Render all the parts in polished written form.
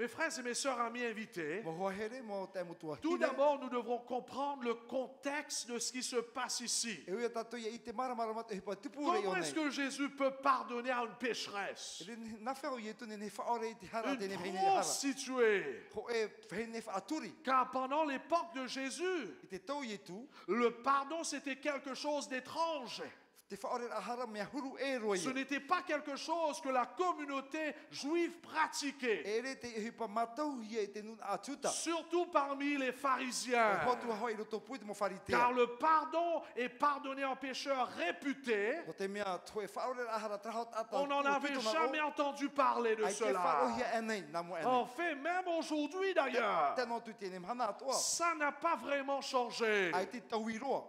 frères et mes sœurs, amis invités, Mo hoahere mo te mutua tout hine. d'abord, nous devrons comprendre le contexte de ce qui se passe ici. E ua tātou ia i te maramara mata e pa tupu rei o Comment est-ce nei. que Jésus peut pardonner à une pécheresse, E na whao i e tune ne whaore i te hara te ne une vene hara. prostituée? Ho e vene whaaturi. Car pendant l'époque de Jésus, I te tau i e tu, le pardon c'était quelque chose d'étrange. te whaore a hara mea huru e roi Ce ia. n'était pas quelque chose que la communauté juive pratiquait, E re te hipa matau ia i te nun a tuta. surtout parmi les E pharisiens. hotu a hoi roto pui te mo Car wharitea. le pardon est pardonné aux pécheurs réputés. Ko te mea toe whaore a hara trahot ata. On n'en avait jamais entendu parler de Ai te cela. wharohia e nei, na mo e nei. En fait, même aujourd'hui d'ailleurs, Tēnā tu tēne mhana atoa. ça n'a pas vraiment changé. Ai te tau i roa.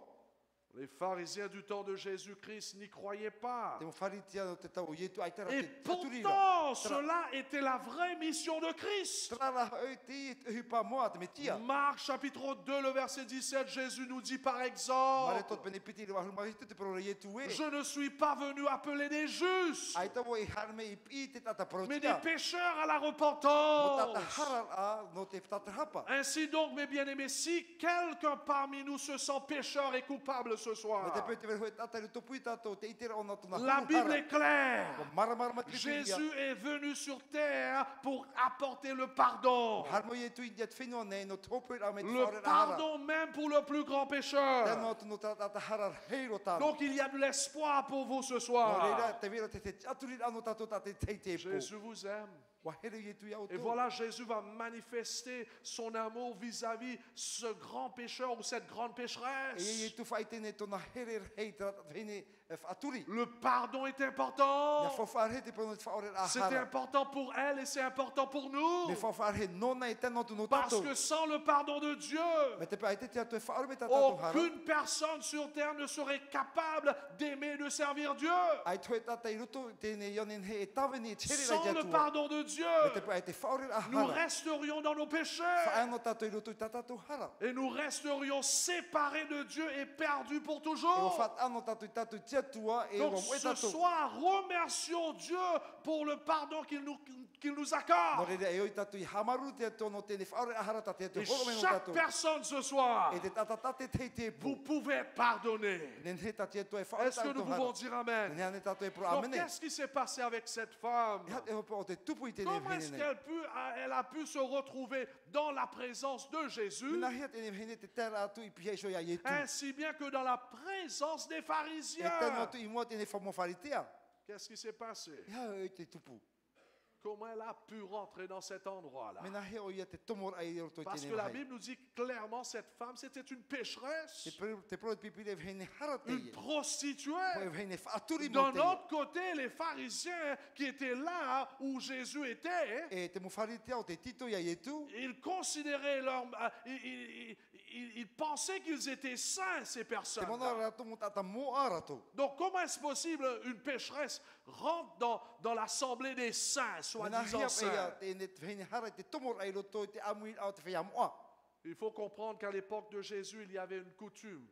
Les pharisiens du temps de Jésus-Christ n'y croyaient pas. Te mo wharitea no te tau i e tu. Ai tera Et te taturira. pourtant, cela était la vraie mission de Christ. Trara e te i te hipa moa te me tia. Marc chapitre 2, le verset 17, Jésus nous dit par Mare exemple, tot pene piti le wahuru mahi te pro i e tu e. je ne suis pas venu appeler des justes, Ai tau i harme i pi te tata mais des protia. pécheurs à la Mo tata repentance. hara a no te tata hapa. Ainsi donc, mes bien-aimés, si quelqu'un parmi nous se sent pécheur et coupable ce Me soir, te pe te verhoi tata i topui tato te itera o na tuna la huru Bible hara. est claire. Mara mara mati Jésus est venu sur terre pour apporter le pardon. Harmo i e tu i te whenua nei no topu a me te Le whaore a hara. pardon même pour le plus grand pécheur. Tēnā tu no tata hara heiro tāna. Donc il y a de l'espoir pour vous ce No soir. reira te vera te aturi ano tato tate te te po. Jésus vous aime. Wa here i e tu iau Et tō. voilà, Jésus va manifester son amour vis-à-vis ce grand pécheur ou cette grande E i pécheresse. e tu whai tēne tōna here hei tata vene aturi. Le pardon est Mea important. whawhare te pono te whaore a C'est hara. important pour elle et c'est important pour nous. Me whawhare nona e tēnā tu no Parce tato. que sans le pardon de Dieu, Me te pai te te atu e whaore me tata tō hara. aucune personne sur terre ne serait capable d'aimer et de servir Dieu. Ai toi tata i roto tēne ionen he e tawene e tere rai Sans le jatua. pardon de Dieu, Me te pai te whaore a nous hara. resterions dans nos péchés. Whaano tato i roto i tata tō hara. Et nous resterions séparés de Dieu et perdus pour E o toujours. what ano tato i tato i tia tua e o Donc mo e ce tato. soir, remercions Dieu pour le pardon qu'il nous No accorde. reira e oi tato i hamaru te ato no tēne whaore a hara tate atu Et horo me no chaque tato. personne ce soir, E te tata tate te te vous po. pouvez être pardonné. Nen he tati atu e whaore Est-ce que tato nous pouvons hara. dire Amen? Nen ane tato e pro Donc amene. qu'est-ce qui s'est passé avec cette femme? E hat e hopo o te tupu i tēne Comment est-ce vene nei. elle a pu se retrouver dans la présence de Jésus, Mina hea tēne vene te tera atu i pihei so ia ietu. ainsi bien que dans la présence des E tēnā pharisiens? atu i mua tēne whamowharitea. Qu'est-ce qui s'est passé? Ia e te tupu. Comment elle a pu rentrer dans cet endroit-là? Mena he o ia te tomor ai i roto i Parce tēne que la wahai. Bible nous dit clairement cette femme, c'était une pécheresse, Te pro te pipire vene hara te une ia. Ko e prostituée. vene whaaturi mo D'un te ia. autre côté, les pharisiens qui étaient là où Jésus était, E te mowharitea o te tito ia ietu. ils considéraient leur... ils pensaient qu'ils étaient saints, ces Te personnes. mona rato mo tata mo a rato. Donc comment est-ce possible une pécheresse rentre dans l'assemblée des saints, Mena soi-disant hea saints? ia tēne vene hara i te tomor ai roto i te amui au te whea moa. Il faut comprendre qu'à l'époque de Jésus, il y avait une coutume.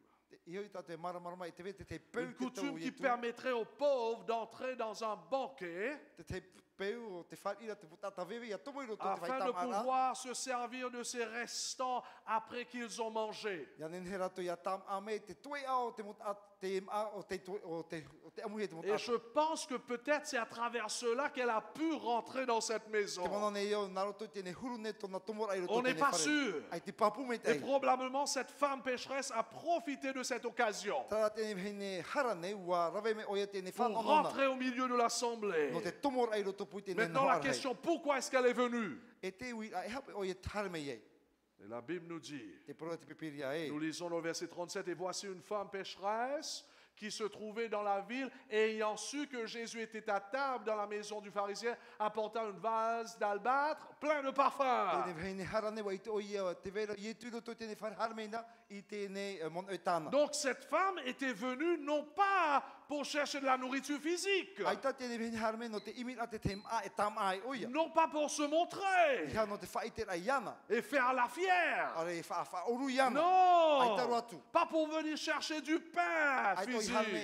I hoi tato e maramarama i te vete te peu Une te tau coutume qui ietu. permettrait aux pauvres d'entrer dans un banquet Te peu o te whaira te tata vewe ia tomo i roto te afin de whaitama ara. pouvoir se servir de ces restants après qu'ils ont mangé. Ia nen he rato ia tam ame te toe ao te mot te ma o te amui te mot Et je pense que peut-être c'est à travers cela qu'elle a pu rentrer dans cette maison. Te mana nei o na roto i tēne huru ne tōna tomor ai roto On n'est tēne pas whare. sûr. Ai te papu me Et tei. probablement cette femme pécheresse a profité de cette occasion Tara tēne hene hara nei ua rawe me oia tēne pour whanonona. rentrer au milieu de l'assemblée. No te tomor ai roto pui tēne Maintenant la noarhei. question, pourquoi est-ce qu'elle est venue? E te ui ai hape oia tare me iei. Et la Bible nous dit, Te poro te pipiria e. nous lisons le verset 37, et voici une femme pécheresse qui se trouvait dans la ville, et ayant su que Jésus était à table dans la maison du pharisien, apporta une vase d'albâtre plein de parfums. Tēne hene hara nei wa i te oia te vera i tu roto tēne whare harmeina i tēne mon oetana. Donc cette femme était venue non pas pour chercher de la nourriture physique, Ai ta tēne hene harme no te imira te te ma e tam ai oia. non pas pour se montrer Ia no te whaitera iana. et faire la fière. Are e whaoru iana. Ai taru Non, atu. pas pour venir chercher du pain Ai toi physique. harme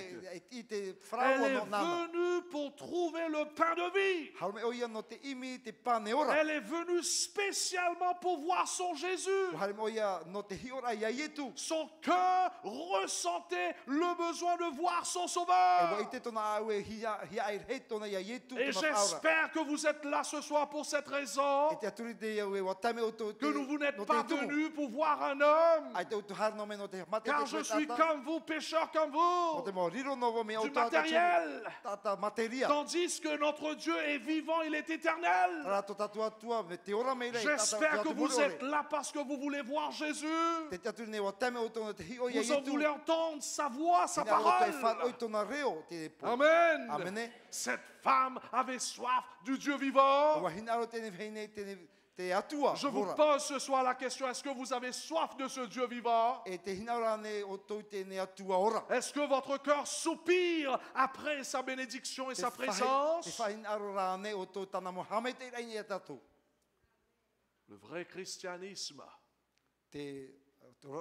i te Elle whraua est no nana. venue pour trouver le pain de vie. Harume o ia no te imi te pane ora. Elle est venue spécialement pour voir son Jésus. Harume o ia no te hiora ia Ietu. Son cœur ressentait le besoin de voir son E wa Sauveur. i te tona au e hia ai rei tona ia Ietu Et tona aura. j'espère que vous êtes là ce soir pour cette raison, E te aturi te au e wa tame o to te que vous n'êtes no te pas tumu. venus pour voir un homme, Ai te utu harno me no te mate car te je koe suis tata. comme vous, pécheur comme No vous, te mo riro novo me o du tata matériel. tata materia. Tandis que notre Dieu est vivant, il est éternel. Tara to tatua tua me te ora me rei. J'espère que vous êtes là parce que vous voulez voir Jésus. Te te aturi ne wa tame o tona te hi o ia Vous en Ietu. voulez entendre sa voix, sa Ina o te wha oi parole. tona reo te po. Amen. Amen. Cette femme avait soif du Dieu vivant. Wa hina ro tene veine te atua. Je vous vora. pose ce soir la question, est-ce que vous avez soif de ce Dieu vivant? E te hina ora ne o tau tene atua ora. Est-ce que votre cœur soupire après sa bénédiction et sa Te présence? whain aro rā ne o tō tana mo hame te reini e tatou. Le vrai christianisme, Te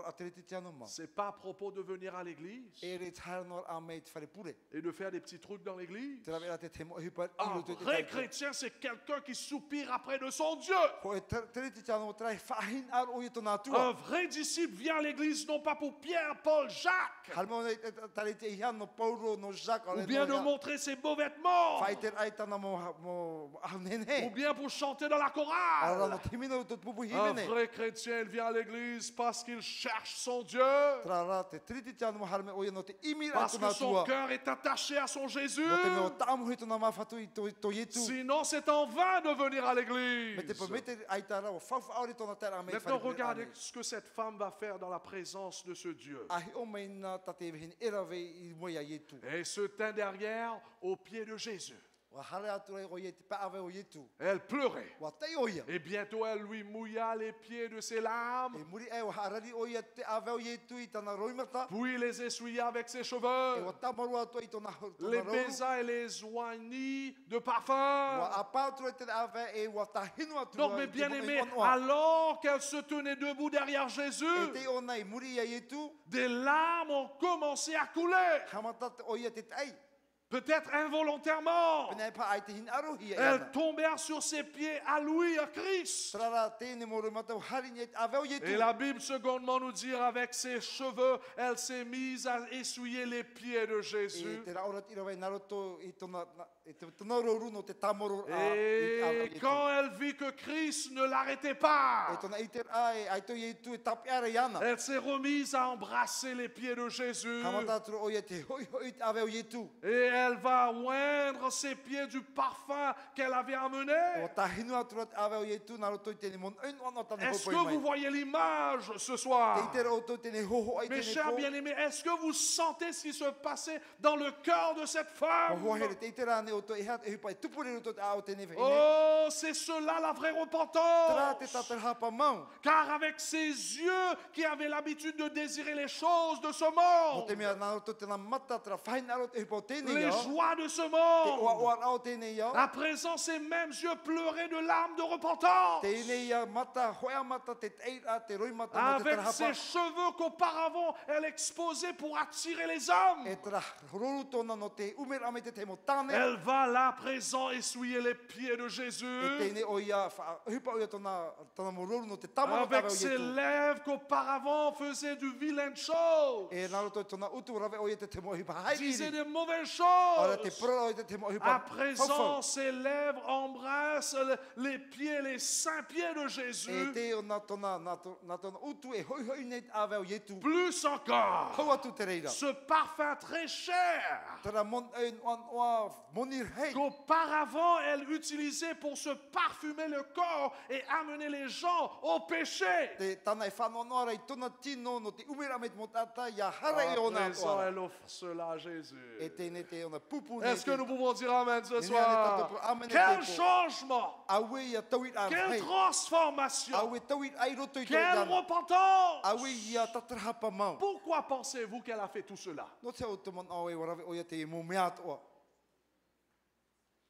atereti te anu ma. c'est pas à propos de venir à l'église E re tāranor a mei te whare pure. et de faire des petits trucs dans l'église. Te rawera te te mo hipa Un iro te te vrai taipu. chrétien, c'est quelqu'un qui soupire après de son Dieu. Ko e tereti te anu o trai whahin aro o i tōna Un atua. vrai disciple vient à l'église non pas pour Pierre, Paul, Jacques, Halmo nei tari te ihan no Paulo no Jacques. ou bien de montrer ses beaux vêtements, Whai te ai tana mo ou aunene. bien pour chanter dans la Ara chorale. no te mino to pupu Un himene. vrai chrétien, il vient à l'église parce qu'il cherche son Dieu, Trara te triti te anu mo harme o ia no te imi ra parce tōna que son atua. cœur est attaché à son Jésus. No te meo tāmu hi tōna mawhatu i tō Ietu. Sinon, c'est en vain de venir à Me te l'église. pa me te ai tara o whawhaori tōna tera me Maintenant, whare pure regardez ane. ce que cette femme va faire dans la présence de ce Dieu. Ahi o mai nā tate vihini era vei i moia Ietu. Elle se tint derrière, aux pieds de Jésus. Wa hare atu rei o Ietu, pa ave o Ietu. Elle pleurait. Wa tei o ia. Et bientôt, elle lui mouilla les pieds de ses larmes, E muri e wa harari o ia te ave o Ietu i tana roimata. puis les essuya avec ses E cheveux, wa tamaru atu i tona les rouru. baisa et les oignit de Wa parfum. apatu e te ave e wa tahinu atu. Donc, mes bien-aimés, alors qu'elle se tenait debout derrière E Jésus, te o nei muri ia Ietu. des larmes ont commencé à couler, Hamata o ia te tei. peut-être involontairement. Pena e pa ai te hin arohi e Elles ana. tombèrent sur ses pieds à lui, à Christ. Trara tēne mo roimata o hari ni e te ave o Ietu. Et la Bible secondement nous dit, avec ses cheveux, elle s'est mise à essuyer les pieds de E Jésus. te raora tira wai naroto i tona rouru no te tamoro Et quand elle vit que Christ ne l'arrêtait pas, E tona iter ai, ai to Ietu e tapiara i ana. elle s'est remise à embrasser les pieds de Jésus. Hamata atu o ia te hoi hoi te ave o Ietu. Et elle va oindre ses pieds du parfum qu'elle avait O amené. tahinu atu te ave o Ietu naroto i tene mon un ono tana Est-ce hopoi que vous mai. voyez l'image ce Te soir? itera o to tene hoho ai Mes tene chers ko. bien-aimés, est-ce que vous sentez ce qui se passait dans le cœur de cette O femme? hoa here te itera ane o to e hat e hipai tupure o to te ao tene vehine. Oh, c'est cela la vraie Tra te repentance. tatar hapa mau. Car avec ses yeux qui avaient l'habitude de désirer les choses de ce O monde, te mea naroto tena mata tra whaina aro te hipo tene les ia. joies de ce Te oa monde, oa rao tene ia. à présent ces mêmes yeux pleuraient de larmes de repentance. Tene ia mata, hoea mata te teira, te roi mata mo te Avec tara ces hapa. cheveux qu'auparavant elle exposait pour attirer les hommes. E tra ruru tona no te umera me te te mo tane. Elle va là à présent essuyer les pieds de E Jésus. tene o ia, hipa o ia tona mo ruru no te tama no Avec tawe o ses Ietu. lèvres qu'auparavant faisaient du vilain chose, E naroto tona utu rave o ia te te mo hipa hairi. disaient des mauvaises Ora te choses. prora o ia te mo hipa. À présent, ses lèvres embrassent les pieds, les saints pieds de E Jésus. te o na tona utu e hoi hoi nei ave o Ietu. Plus encore, Hau atu te reira. ce parfum très cher Tara mon ein oa monir hei. qu'auparavant elle utilisait pour se parfumer le corps et amener les gens au péché. Te tana e whanau noara i tona tino no te umera me te mo tata ia hara i À ona présent, oara. elle offre cela à Jésus. E tēne te ona pupu ne Est-ce que te. nous pouvons dire Amen ce Nene soir? ane tato pro amen e Quel te po. changement! Awe ia tauit a Quelle hei. transformation! Awe tauit ai roto i tō Quelle iana. repentance! Awe ia tatarhapa mau. Pourquoi pensez-vous qu'elle a fait tout cela? No te au tomon awe warawe o ia te mo mea toa.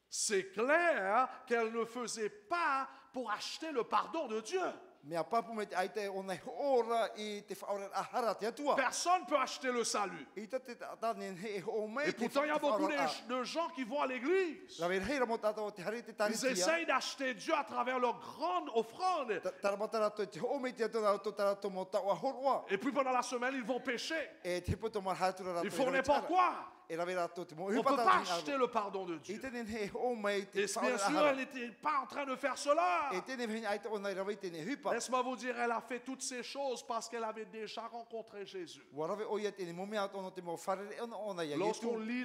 C'est clair qu'elle ne faisait pas pour acheter le pardon de Dieu. Mea papu me te aite o nei ora I te whaore ahara te atua. Personne ne peut acheter le salut. I te tāne he o mei Et te pourtant, il y a beaucoup whaore a. de gens qui vont à l'église. Rawe heira mo tātou te hari te Ils taritia. essayent d'acheter Dieu à travers leur grande offrande. Taramata rato te o mei te atua rato tarato mo taua horoa. Et puis pendant la semaine, ils vont pécher. E te poto mar hatura rato. Ils font n'importe quoi. E rawe rato te mo On ne peut pas acheter le pardon de I Dieu. tenen he o mei te Et bien whaore sûr, ahara. elle n'était pas en train de faire cela. E tenen hini aite o nei rawe tene hupa. Laisse-moi vous dire, elle a fait toutes ces choses parce qu'elle avait déjà rencontré Jésus. Wa rawe o ia tene momi ato ono te mo wharere ona ia Lorsqu'on Yesu. lit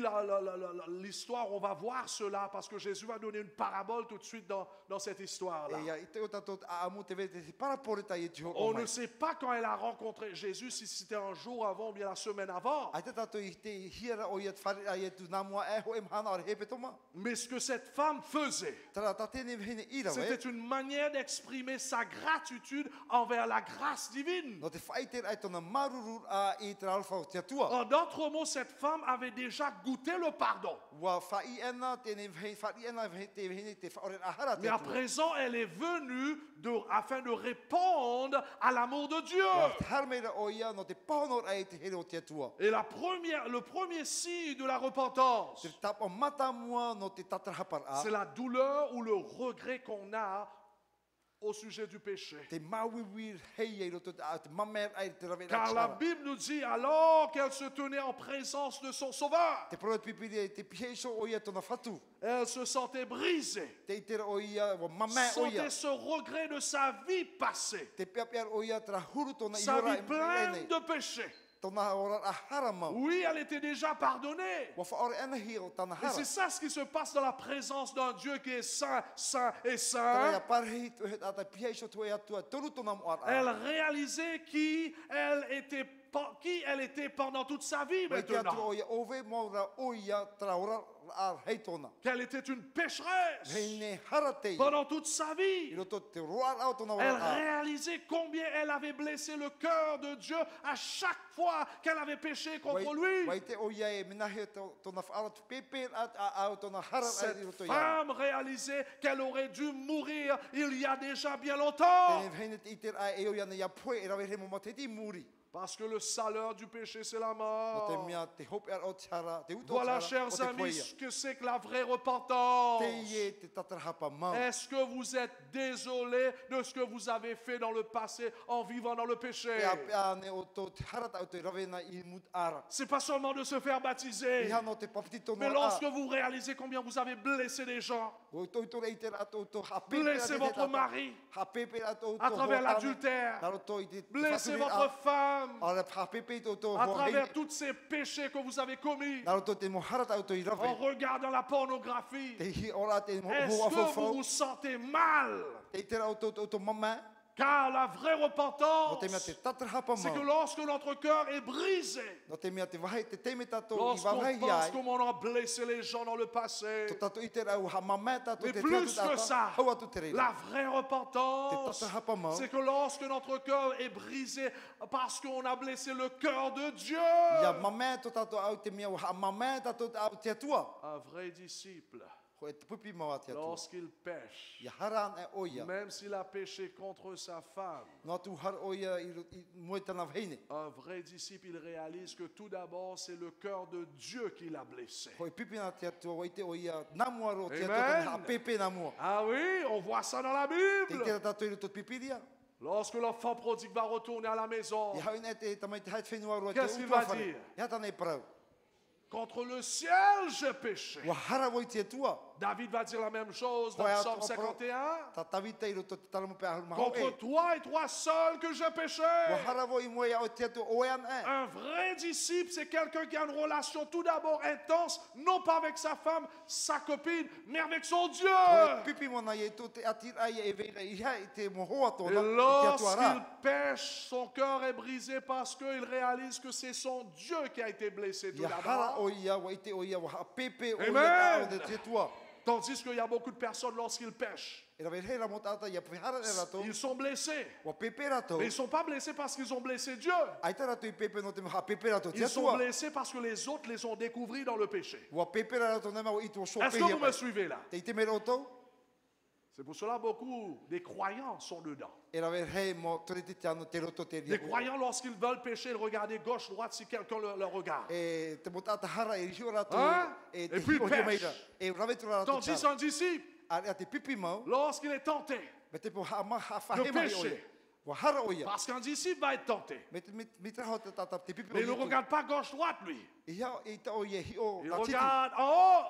l'histoire, on va voir cela parce que Jésus va donner une parabole tout de suite dans cette histoire-là. E ia i te o tatou a amu te vete te parapore ta i te horo On mai. ne sait pas quand elle a rencontré Jésus, si c'était un jour avant ou bien la semaine avant. Ai te tatou I te hiara o ia te whare a ia tu nā mua e ho e mhana o re hepe toma. Mais ce que cette femme faisait, Tara ta tene hine ira we. c'était une manière d'exprimer sa gratitude envers la grâce divine. No te whaiter ai tona maruru a I te alfa o te atua. En d'autres mots, cette femme avait déjà goûté le pardon. Wa whai ena tene whai ena te hine te whaore ahara te Mais à atua. présent, elle est venue afin de répondre à l'amour de Dieu. Wa harmeira o ia no te pahono ai te here o te atua. Et le premier signe de la repentance, Te tapa mata mua no te tatarhapar a. c'est la douleur ou le regret qu'on a au sujet du péché. Te mawiwir hei ei roto te mamer ai te rawe Car la Bible nous dit alors qu'elle se tenait en présence de son Sauveur, Te proet pipiri ai te pieso o ia tona whatu. elle se sentait brisée, Te itera o ia wa mame o ia. sentait ce regret de sa vie passée, Te peapear o ia tra huru tona sa iora vie pleine de péché. Tona ora a haramau. Oui, elle était déjà pardonnée. Wa whaore ana hi o tana Et hara. c'est ça ce qui se passe dans la présence d'un Dieu qui est saint, saint et Tara saint. ia parhei tu het ata pieso tu e atua toru tona mo ara. Elle réalisait qui elle était pendant toute sa vie Mai te atu maintenant. o ia ove maura o ia tra ora a hei tona. Qu'elle était une pécheresse Hei ne hara te i. pendant toute sa I vie. roto te roa au tona Elle ora a. réalisait combien elle avait blessé le cœur de Dieu à chaque fois qu'elle avait péché contre lui. Wai te o ia e minahe tona whaara tu pepe a tona hara ai Cette roto ia. femme réalisait qu'elle aurait dû mourir il y a déjà bien longtemps. Tene vhene te iter a e o ia na ia poe e rawe he mo mateti muri. Parce que le salaire du péché, c'est la No te mort. mea te hope ar o te hara, te uto Voilà, o te hara, o chers te amis, poia. ce que c'est que la vraie repentance. Te ie te tatarhapa mau. Est-ce que vous êtes désolé de ce que vous avez fait dans le passé en vivant dans le péché? Pea pea ne o tō te harata o te rawe na I mut ara. C'est pas seulement de se faire baptiser, I hano te papiti tono mais a. lorsque vous réalisez combien vous avez blessé des gens, O tō tō rei te rato tō ha pepe blessé a te votre tata. mari Ha pepe a tō à tō travers hoatane. l'adultère, Naro tō I te blessé whaturir votre femme Ara ha pepe tō tō à ho travers hei. tous ces péchés que vous avez commis Naro tō te mo harata o tō I en rawe. regardant la pornographie. Te hi ora te mo Est-ce ho que vous afofau. vous sentez mal? Te itera o tō mama. Car la vraie No repentance, te mea te tatarhapa c'est que mau. lorsque notre cœur est brisé, No te mea te wahe te teme tato I lorsqu'on wawahi pense ai. comment on a blessé les gens dans le passé, Tō tato itera au ha mama tato mais te plus teatu que ça, tata. Hau atu te reira. la vraie repentance, Te tatarhapa mau. c'est que lorsque notre cœur est brisé parce qu'on a blessé le cœur de Dieu, Ia mama tō tato au te mea o ha mama tato au te atua. un vrai disciple, Ko e te pupi mau a te atua. lorsqu'il pêche, Ia haran e oia. même s'il a péché contre sa femme, No atu har oia I moe tana vheine. un vrai disciple, il réalise que tout d'abord, c'est le cœur de Dieu qui l'a blessé. Ko e pipi na te atua o te oia namua ro te Amen. atua tana ha pepe namua. Ah oui, on voit ça dans la Te Bible. itera tato I roto pipiria. Lorsque l'enfant prodigue va retourner à la maison, Ia hau ne te tamai te hait whenua roa te Qu'est-ce qu'il utua va whare. dire? Ia tana e parau. contre le ciel j'ai péché. Wa hara woi te atua. David va dire la même chose dans Ouais, Psaume attends, 51. Ta tawita I roto te talamu pe ahul maho Contre e. toi et toi seul que j'ai péché. Wa hara woi moe o te atua oean e. Un vrai disciple, c'est quelqu'un qui a une relation tout d'abord intense, non pas avec sa femme, sa copine, mais avec son Dieu. Ko e pipi mona I to te atir ai e veira I hea I te mohoa Et tōna. I te atua lorsqu'il rā. pêche, son cœur est brisé parce qu'il réalise que c'est son Dieu qui a été blessé tout Ia hara d'abord. o ia wa I te o ia wa ha pepe o ia Amen. ta o de te atua. Tandis qu'il y a beaucoup de personnes, lorsqu'ils pêchent, E rawe hera mo tata ia pehara e rato. ils sont blessés. Wa pepe rato. Mais ils ne sont pas blessés parce qu'ils ont blessé Dieu. Ai ta rato I pepe no te ha pepe rato te Ils sont atua. blessés parce que les autres les ont découverts dans le péché. Wa pepe rato nema o I to so Est-ce que vous me suivez là? Te ite me roto. C'est pour cela beaucoup des croyants sont dedans. E rawe hei mo tori te tiano te roto te ria. Les croyants, lorsqu'ils veulent pécher, ils regardent gauche, droite si quelqu'un leur regarde. E te mo tata hara e rihio rato Hein? e Et te puis hio pêche. meira. E rawe tura rato Tandis tara. un disciple, A te pipi mau, lorsqu'il est tenté, me te po ha de whahe mai pécher. oia. Wa hara oia. Parce qu'un disciple va être tenté. Me te hao te tata te pipi Mais il ne oia. regarde pas gauche-droite, lui. E hao e ta oia hio Il na titi. regarde en haut.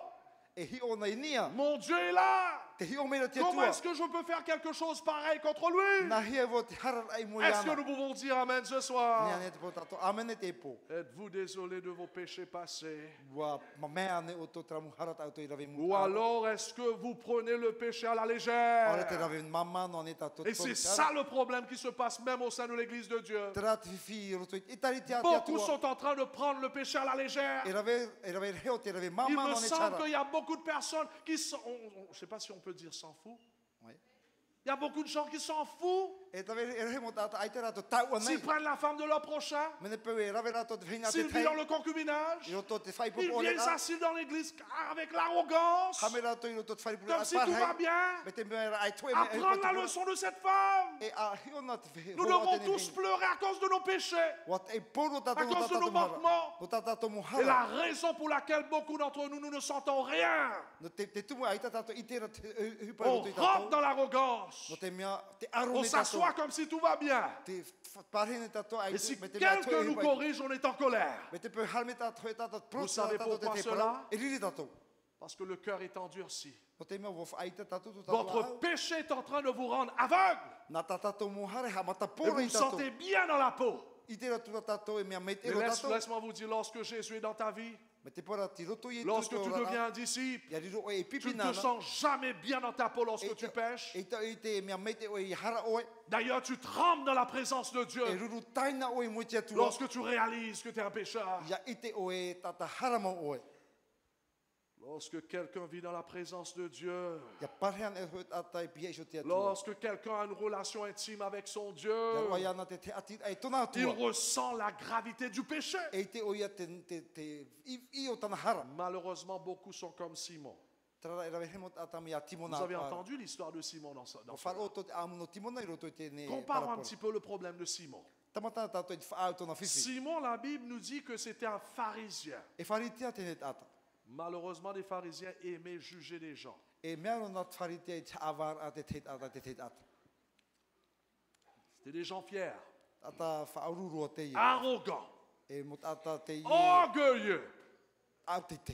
E hio na inia. Mon Dieu est là. Te hio meira te Comment tua. est-ce que je peux faire quelque chose pareil contre lui? Na hia vo te hara ai mo Est-ce que iana. nous pouvons dire Amen ce Nia soir? ne te po tato amene te po. Êtes-vous désolé de vos péchés passés? Wa mamea ne o to tramu hara tau to i rawe mu. Ou alors est-ce que vous prenez le péché à la Ora te légère? rawe mama no ne tato. Et c'est ça le problème qui se passe même au sein de l'Église de Dieu. Tera te fifi roto i tari te Beaucoup atua. sont en train de prendre le péché à la légère. E rawe heo te rawe Il mama me no ne semble chara. qu'il y a beaucoup de personnes qui sont... Je ne sais pas si on peut dire s'en fout. Ouais. Il y a beaucoup de gens qui s'en foutent E tawe e rawe mo tata ai te rato tau anai. s'ils prennent la femme de leur prochain, Mene peu e rawe rato te whina te s'ils vivent tai. dans le concubinage. I roto te whai Ils popo viennent ole a. s'asseoir dans l'église avec l'arrogance, Hame rato i roto te whai popo comme si tout va bien. Me te mea ai toe me Apprendre la leçon de cette femme. E a hiona te whi. Nous devons tous pleurer à cause de nos péchés. Wat e poro tata À cause de nos manquements. O tata to mo Et la hara. raison pour laquelle beaucoup d'entre nous, nous ne sentons rien. No te tumu ai tata to i te hupa On roto i rentre tata. dans l'arrogance. No te mea te aro On ne tata. s'assoit comme si tout va bien. Te parene tata ai Et si me te mea quelqu'un nous corrige, on est en colère. Me te peu harme tata hoe tata Vous savez pourquoi te cela? E riri tata. Parce que le cœur est endurci. No te mea wo ai tata tu tata. Votre péché est en train de vous rendre aveugle. Na tata to mo hare ha mata Et poro vous i vous tata. sentez bien dans la peau. I te ratu tata e mea me te Mais ro tata. laisse-moi vous dire, lorsque Jésus est dans ta vie, Me te pora ti roto i lorsque tu deviens un disciple, Ya riro o e tu pipi ne nana. te sens jamais bien dans ta peau lorsque tu pêches. E ta i te mea me te o i hara oe. D'ailleurs, tu trembles dans la présence de Dieu E ruru taina o i mo tia tua. lorsque tu réalises que tu es un pécheur. Ya ite o e tata harama oe. Lorsque quelqu'un vit dans la présence de Dieu, Ya parean e hoe tata e pia iso tia tua. lorsque quelqu'un a une relation intime avec son Dieu, Ya roa yana te ati ai tona il tua. ressent la gravité du péché. E te o ia te i o tana hara. Malheureusement, beaucoup sont comme Simon. Tara e rawe hemo tata mea Vous timona. avez entendu l'histoire de Simon dans O cela. wharo to te amuno timona i roto i te ne. Comparons un petit peu le problème de Simon. Tamata tata i te whaau tona fifi. Simon, la Bible nous dit que c'était un pharisien. E wharitea te ne tata. Malheureusement, les pharisiens aimaient juger les gens. E mea no nat wharitea i te avar a te te tata te te tata. C'était des gens fiers, Tata whaururua te i. arrogants, E mo tata te i. orgueilleux. Au te te.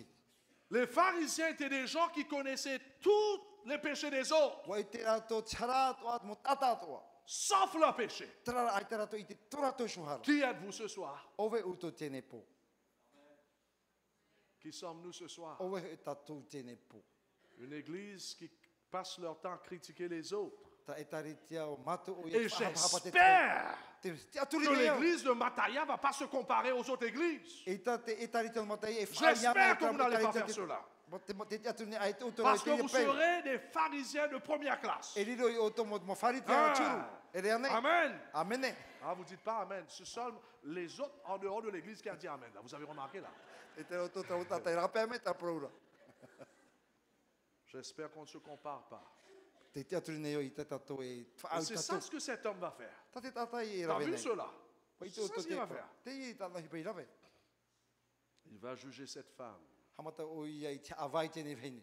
Les pharisiens étaient des gens qui connaissaient tous les péchés des autres, Wa i te rato tara toa mo tata toa. sauf leur péché. Tara ai te rato i te tora to shuhara. Qui êtes-vous ce soir? Ove uto tene po. Qui sommes-nous ce soir? Ove he tatu tene po. Une église qui passe leur temps à critiquer les autres. Ta e taritia o matu o Et ia whahapa te te. j'espère Te aturi que lea. l'église de Mataya ne va pas se comparer aux autres églises. E ta te e taritia o matai e J'espère que vous n'allez pas faire cela. Te aturi ai te uto Parce que vous serez des pharisiens de première classe. E riro i oto mo wharitia o turu. E rea nei. Amen. Amene. Ah, vous dites pas Amen. C'est seulement les autres en dehors de l'église qui a dit Amen. Là, vous avez remarqué là. E te roto tau tata i rapea me ta proura. J'espère qu'on ne se compare pas. Te aturi nei o i te tato e Et whaau c'est ça tatu. ce que cet homme va faire. Ta te tata i e T'as rave vu nei. cela? Pai C'est te ça oto ce te qu'il va faire. Te i tana hi pai rave. Il va juger cette femme. Hamata o ia i te awai tene vene.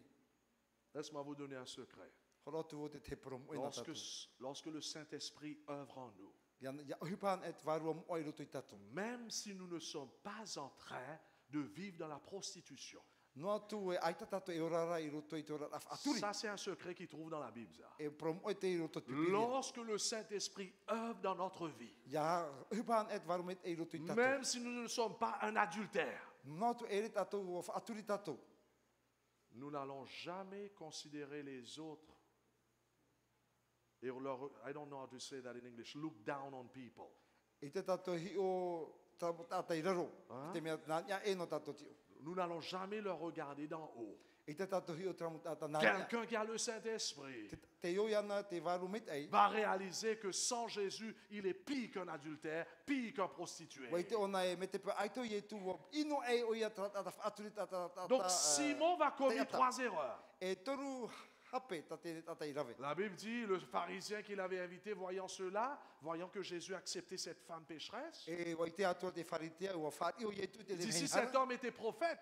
Laisse-moi vous donner un secret. Horotu o te te prom o ina tatu. Lorsque le Saint-Esprit œuvre en nous, Ya hupan et varua mo i roto i tatu. même si nous ne sommes pas en train de vivre dans la prostitution, Noa tu e ai tatato e orara i roto i te orara aturi. ça c'est un secret qu'il trouve dans la Bible. Ça. E prom o te i roto te pipiria. Lorsque le Saint-Esprit œuvre dans notre vie, Ya hupan et varumet e roto i tatu. même si nous ne sommes pas un adultère, Noa tu e re tatu o aturi tatu. nous n'allons jamais considérer les autres. Et leur, I don't know how to say that in English. Look down on people. E te tatu hi o tata i raro. Ah. Te mea na ia e no tatu tio. Nous n'allons jamais leur regarder d'en haut. E te tatu hi o tramutata na. Quelqu'un qui a le Saint-Esprit Te yo yana te varumet ei. va réaliser que sans Jésus, il est pire qu'un adultère, pire qu'un prostitué. Wai te ona e me te pe aito i e tu o ino e o ia tata aturi tata. Donc Simon va commettre théâtre. 3 erreurs. E toru hape ta tēnei tata I rawe. La Bible dit, le pharisien qui l'avait invité, voyant cela, voyant que Jésus acceptait cette femme pécheresse, E wa I te atua te wharitea ua whari o Ietu il tēnei dit, si veni cet hara. homme était prophète,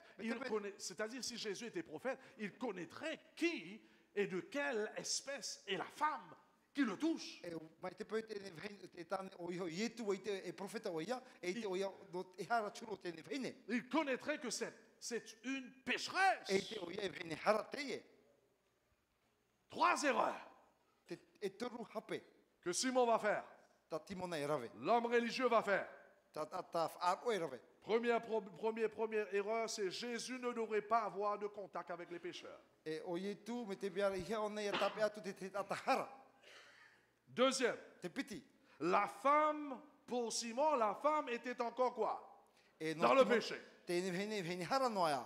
c'est-à-dire si Jésus était prophète, il connaîtrait qui et de quelle espèce est la femme qui le touche. E mai te pui tēnei veni te tāne o iho Ietu o I te profeta o ia, e I te o ia no e hara tūro tēnei veni. Il connaîtrait que c'est une E pécheresse. te o ia e veni hara teie. 3 erreurs E toru hape que Simon va faire, ta timona e rawe. l'homme religieux va faire. Ta whaaro e rawe. Première erreur, c'est Jésus ne devrait pas avoir de contact avec les pécheurs. E o Ietu me te biara I hea o nei a tape atu te tata hara. Deuxième, Te piti. la femme, pour Simon, la femme était encore quoi? E Dans le péché. Tēnei veni hara noa ia.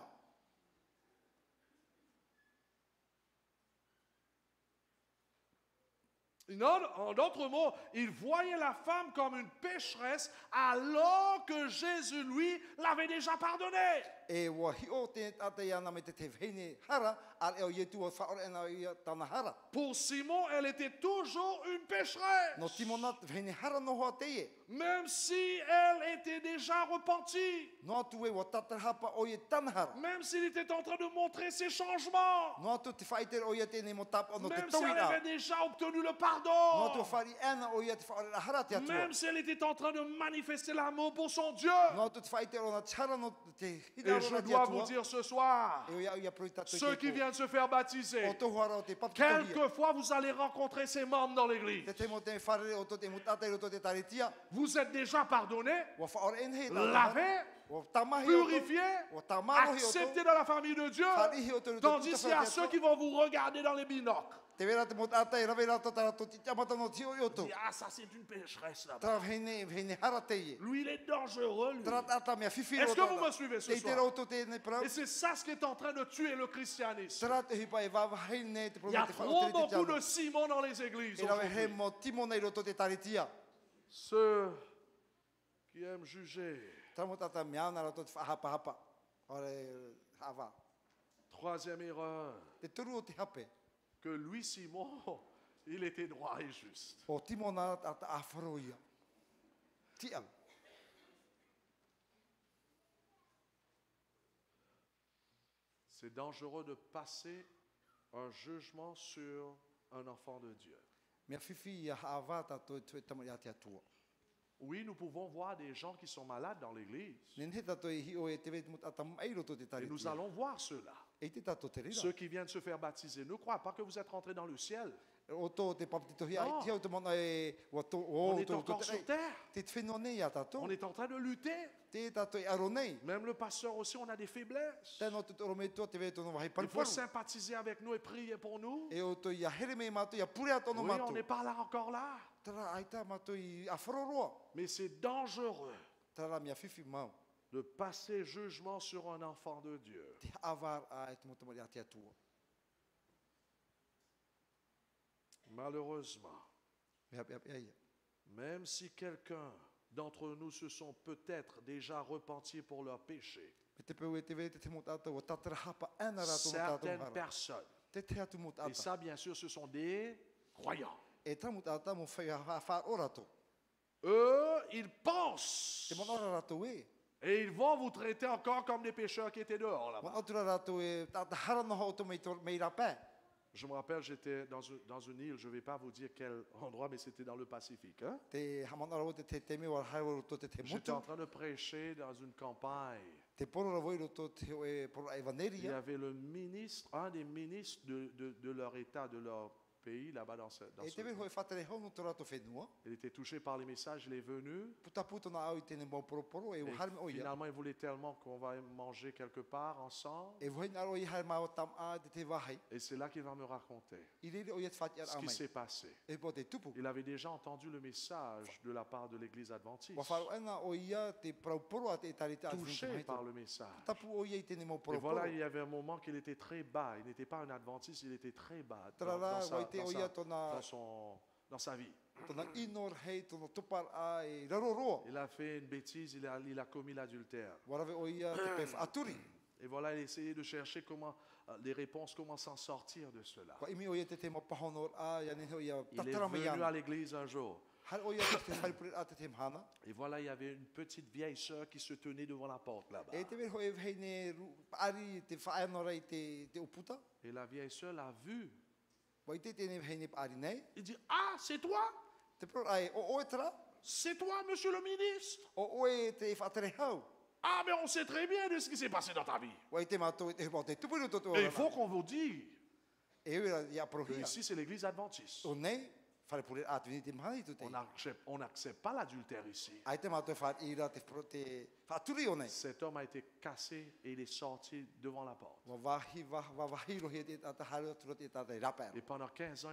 En d'autres mots, il voyait la femme comme une pécheresse alors que Jésus, lui, l'avait déjà pardonnée. E wa hi o tēnei tata ia na me te veni hara, ar e o Ietu o whaore ena o ia tana hara. Pour Simon, elle était toujours une pécheresse. No timona veni hara no hoa teie. Même si elle était déjà repentie. No atu e wa tata hapa o ia tana hara. Même s'il était en train de montrer ses changements. No atu te whaitere o ia tēnei mo tapa no te Même si taui elle a. avait déjà obtenu le No atu pardon. whari ena o ia te whaore la hara te atua. Même si elle était en train de manifester l'amour pour son Dieu. No atu te whaitere o na tara no te Et hidaro je na te dois vous atua. dire ce soir, E o ia proi tato ceux qui viennent se faire baptiser, o tohu hara o te papitohia. quelquefois vous allez rencontrer ces membres dans l'église. Te te mo te wharere o to te mutata i roto te taretia. Vous êtes déjà pardonnés, Wa whaore ena he lavés, Wa tamahi o to. purifiés, Wa tamarohi o to. acceptés dans la famille de Dieu. Wharihi o to. Tandis qu'il y a ceux qui vont vous regarder dans les binocles. Te vera te mutata i rawe rata tara to ti tamata no tio i o to. Dis, ah, ça c'est une pécheresse là-bas. Tara veni hara teie. Lui, il est dangereux, lui. Tara tata mea whiwhiri Est-ce o que vous tata. me suivez ce Te te soir? rauto tēnei prau. Et c'est ça ce qui est en train de tuer le christianisme. Tara te hipa e wawahai nei te Il y a te trop whaotere te beaucoup de tiano. Simon dans les églises E rawe he aujourd'hui. mo timo nei roto te taretia. Ceux qui aiment juger. Tara mo tata mea ana roto te whahapa hapa. Ore hawa. Troisième erreur, Te turu o te hape. que lui, Simon, il était droit et juste. O timo nā tata awharo ia. Tia. C'est dangereux de passer un jugement sur un enfant de Dieu. Mea whiwhi ia hawa tato e tama ia te atua. Oui, nous pouvons voir des gens qui sont malades dans l'église. Nen he tato e hi o e te veti mut atam ai roto te Et nous taretia. allons voir cela. E te tato te rira. Ceux qui viennent se faire baptiser, ne croient pas que vous êtes rentrés dans le ciel. O tō te papititohia Non. ai tia o te mana e wa tō On o est tō encore sur terre. te whenua nei a tato. On est en train de lutter. Te tato e aro nei. Même le pasteur aussi, on a des faiblesses. Tēnō te toro me tua te vei tono wahi Il faut pariparu. sympathiser avec nous et prier pour nous. E o tō ia here me mātou, ia pure atono Oui, on mātou. n'est pas là encore là. Tara ai tā mātou i awharoroa. Mais c'est dangereux Tara mea whiwhi mau. de passer jugement sur un enfant de Dieu. Te awar a e te motamari a te atua. Malheureusement, Mea pia pia ia. même si quelqu'un d'entre nous se sont peut-être déjà repentis pour leurs péchés, Me te peu e te vei te motata o tatara hapa ana rato mo tātou certaines hara. personnes, Te atu et motata. ça bien sûr ce sont des croyants, E tā motata mo whai a o rato. eux, ils pensent Te monora rato e. et ils vont vous traiter encore comme des pécheurs qui étaient dehors là-bas. Monatura rato e tata hara no ho to mei rapē. Je me rappelle, j'étais dans une île, je ne vais pas vous dire quel endroit, mais c'était dans le Pacifique. Hein? Te hamanara o te me o hai o to te J'étais en mutu. train de prêcher dans une campagne. Te porora voi to te e por ai Il y vaneria. avait le ministre, un des ministres de leur État, de leur pays, là-bas dans ce... E te me hoi whatere hono to rato whenua. Il était touché par les messages, il est venu. Puta puta na au i tēne mau poroporo e o Et harme o ia. finalement, il voulait tellement qu'on va manger quelque part ensemble. E voi naro i hai mau tam a te wahai. Et c'est là qu'il va me raconter I rere o ia te whati ar ce qui amai. s'est passé. E po te tupu. Il avait déjà entendu le message de la part de l'Église adventiste, Wa wharu ana o ia te prauporo a te tarita a touché par le message. Tapu o ia i tēne mau Et poroporo. voilà, il y avait un moment qu'il était très bas. Il n'était pas un adventiste, il était très bas Trara wai te o ia tona dans sa vie. tona inor hei tona tupar a e raroroa. Il a fait une bêtise, il a commis l'adultère. Warawe o ia te pef aturi. Et voilà, il essayait de chercher comment les réponses commencent à sortir de cela. Ko imi o ia te mo pahono a ia ne ho ia Il est tatara me venu à ia. l'église un jour. Har o ia te whaipure a te hana. Et voilà, il y avait une petite vieille sœur qui se tenait devant la porte là-bas. E te ho e hei ari te whaenora i te uputa. Et la vieille sœur l'a vu. Wa i te ne hei ari nei. Il dit, ah, c'est toi? Te pro ai o e tra. C'est toi, monsieur le ministre? O e te whatere hau. Ah, mais on sait très bien de ce qui s'est passé dans ta vie. Wa i te mātou te hepau te tupuru to Et il faut qu'on vous dise E ura ia que prohia. ici, c'est l'église adventiste. O nei whaipure a te te mahani tu te. On n'accepte pas l'adultère ici. Ai te mātou whaat i ra te whaaturi o nei. Cet homme a été cassé et il est sorti devant la porte. Wa wahi rohi te tata haru turo te tata i rapera. Et pendant 15 ans,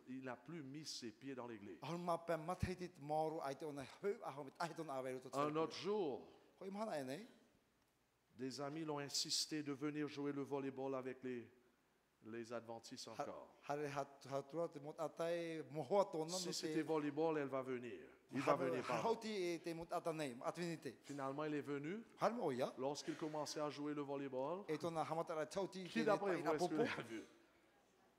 il n'a plus mis ses pieds dans l'église. Ahon mapa matai te moro ai te ona hu aho me tahi tona aweru to. Un autre jour, Ko i mahana e nei. des amis l'ont insisté de venir jouer le volleyball avec les adventistes encore. Hare hatua te mot atai mohoa tona no Si c'était te. volleyball, elle va venir. Il va venir par là. Hauti e te mot ata nei, atvinite. Finalement, il est venu. Har mo ia. Lorsqu'il commençait à jouer le volleyball, E tona hamatara tauti qui te d'après tai vous na est-ce que popo. l'a vu?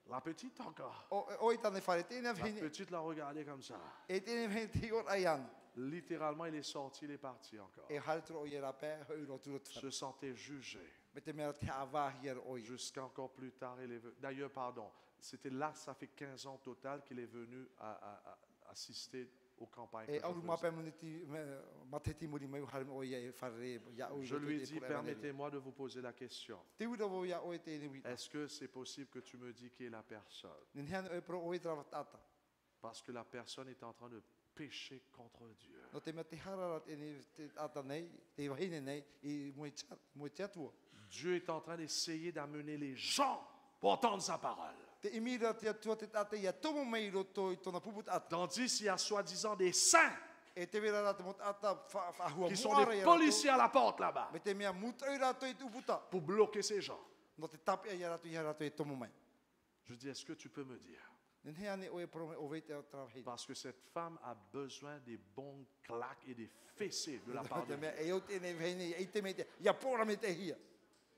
La petite encore. O i tane whare tēnei La vhine. petite l'a regardé comme ça. E tēnei vhine te or ai ana. Littéralement, il est sorti, il est parti encore. E hare turo o i rapē, hui ro turo te Se sentait jugé. Me te mea te awahi ar o i. Jusqu'encore plus tard, il est venu. D'ailleurs, pardon, c'était là, ça fait 15 ans total qu'il est venu à assister aux campagnes. que E je auru faisais. mapē muni ti mateti muri mai hare o ia e whare ia o i. Je lui ai dit, permettez-moi de vous poser la question. Te ura o ia o e tēnei wita. Est-ce que c'est possible que tu me dis qui est la personne? Ninhean e pro o i trawa tata. Parce que la personne est en train de pécher contre Dieu. No te mea te harara tēnei te ata nei, te wahine nei, i moe te atua. Dieu est en train d'essayer d'amener les gens pour entendre sa parole. Te imira te atua te tata ia tomo mai roto i tona puput ata. Tandis il y a soi-disant des saints E te vera rata mot ata whahua qui sont muara des i rato. policiers à la porte là-bas Me te mea muta i rato i te uputa. pour bloquer ces gens. No te tape i rato i rato e tomo mai. Je dis, est-ce que tu peux me dire? Ninheane o e prome o veite o trawa Parce que cette femme a besoin des bons claques et des fessées de la part de Te Dieu. mea e o tēnei whaine, e te me te, ia pōra me te hia.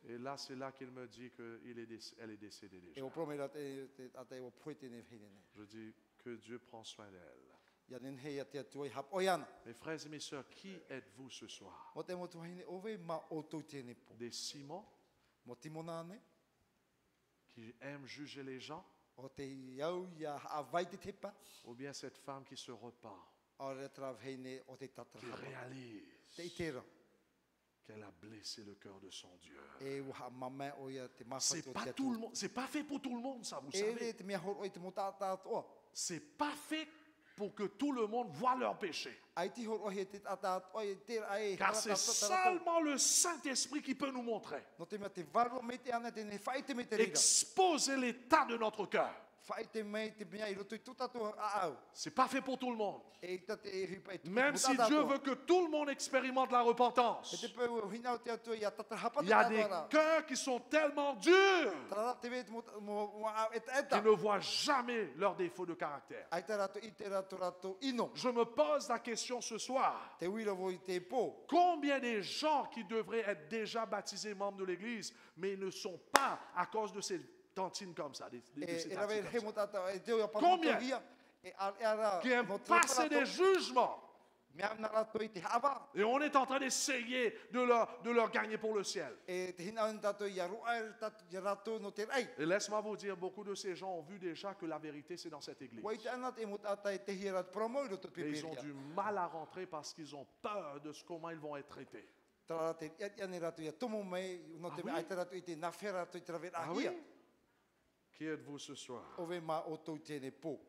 Et là, c'est là qu'il me dit qu'elle est décédée E déjà. o prome rata te ata e o poe tēnei whaine nei. Je dis que Dieu prend soin d'elle. Ia ninhea te atua i hap oiana. Mes frères et mes sœurs, qui êtes-vous ce soir? Mo te motu whaine o vei ma o tau tēnei po. Des Simons Mo timonane, qui aiment juger les gens? o te iau ia awai te tepa, Ou bien cette femme qui se repent, o re tra whaine o te qui tatara. réalise Te itera. qu'elle a blessé le cœur de son Dieu? E waha mame o ia te C'est mawhatu o pas te tout le atua. monde, c'est pas fait pour tout le monde, ça, vous E savez. re te mea horo o i te motata atoa. C'est pas fait pour que tout le monde voit leur péché. Ai ti horo o he te tata atoa i te ai Car c'est seulement le Saint-Esprit qui peut nous montrer. No te mea te varo me te ana tēnei whaite me te rira. Exposer l'état de notre cœur. Whaite mei te mea i roto i tutatua a au. C'est pas fait pour tout le monde. E i tate e hipa i tuku Même si motata Dieu atoa. veut que tout le monde expérimente la E repentance, te peu hina o te atua i a tata hapa il te y a des tatuara. cœurs qui sont tellement durs Tara te vei mo eta qu'ils eta. ne voient jamais leurs défauts de caractère. Ai te rato i te rato ino. Je me pose la question ce soir. Te wira vo i te po. Combien de gens qui devraient être déjà baptisés membres de l'Église, mais ils ne sont pas à cause de ces tantines comme ça, de ces E rave tantines he comme mo tata e te o pa Combien? hia. E ara ça, qui aiment passer des jugements. Mea na rato i te hava. Et on est en train d'essayer de leur gagner pour le ciel. E te hina o tato i a roa e tato i rato no te rai. Et laisse-moi vous dire, beaucoup de ces gens ont vu déjà que la vérité, c'est dans cette église. Wai te ana te mo tata e te hira promo i roto Et ils ont pipiria. du mal à rentrer parce qu'ils ont peur de comment ils vont être traités. Tara te iane rato i a tomo mai, no te Ah oui? ai te rato i te nawhera rato i te rawe Ah oui? ahia. Qui êtes-vous ce soir? O ve ma o tau tēne po.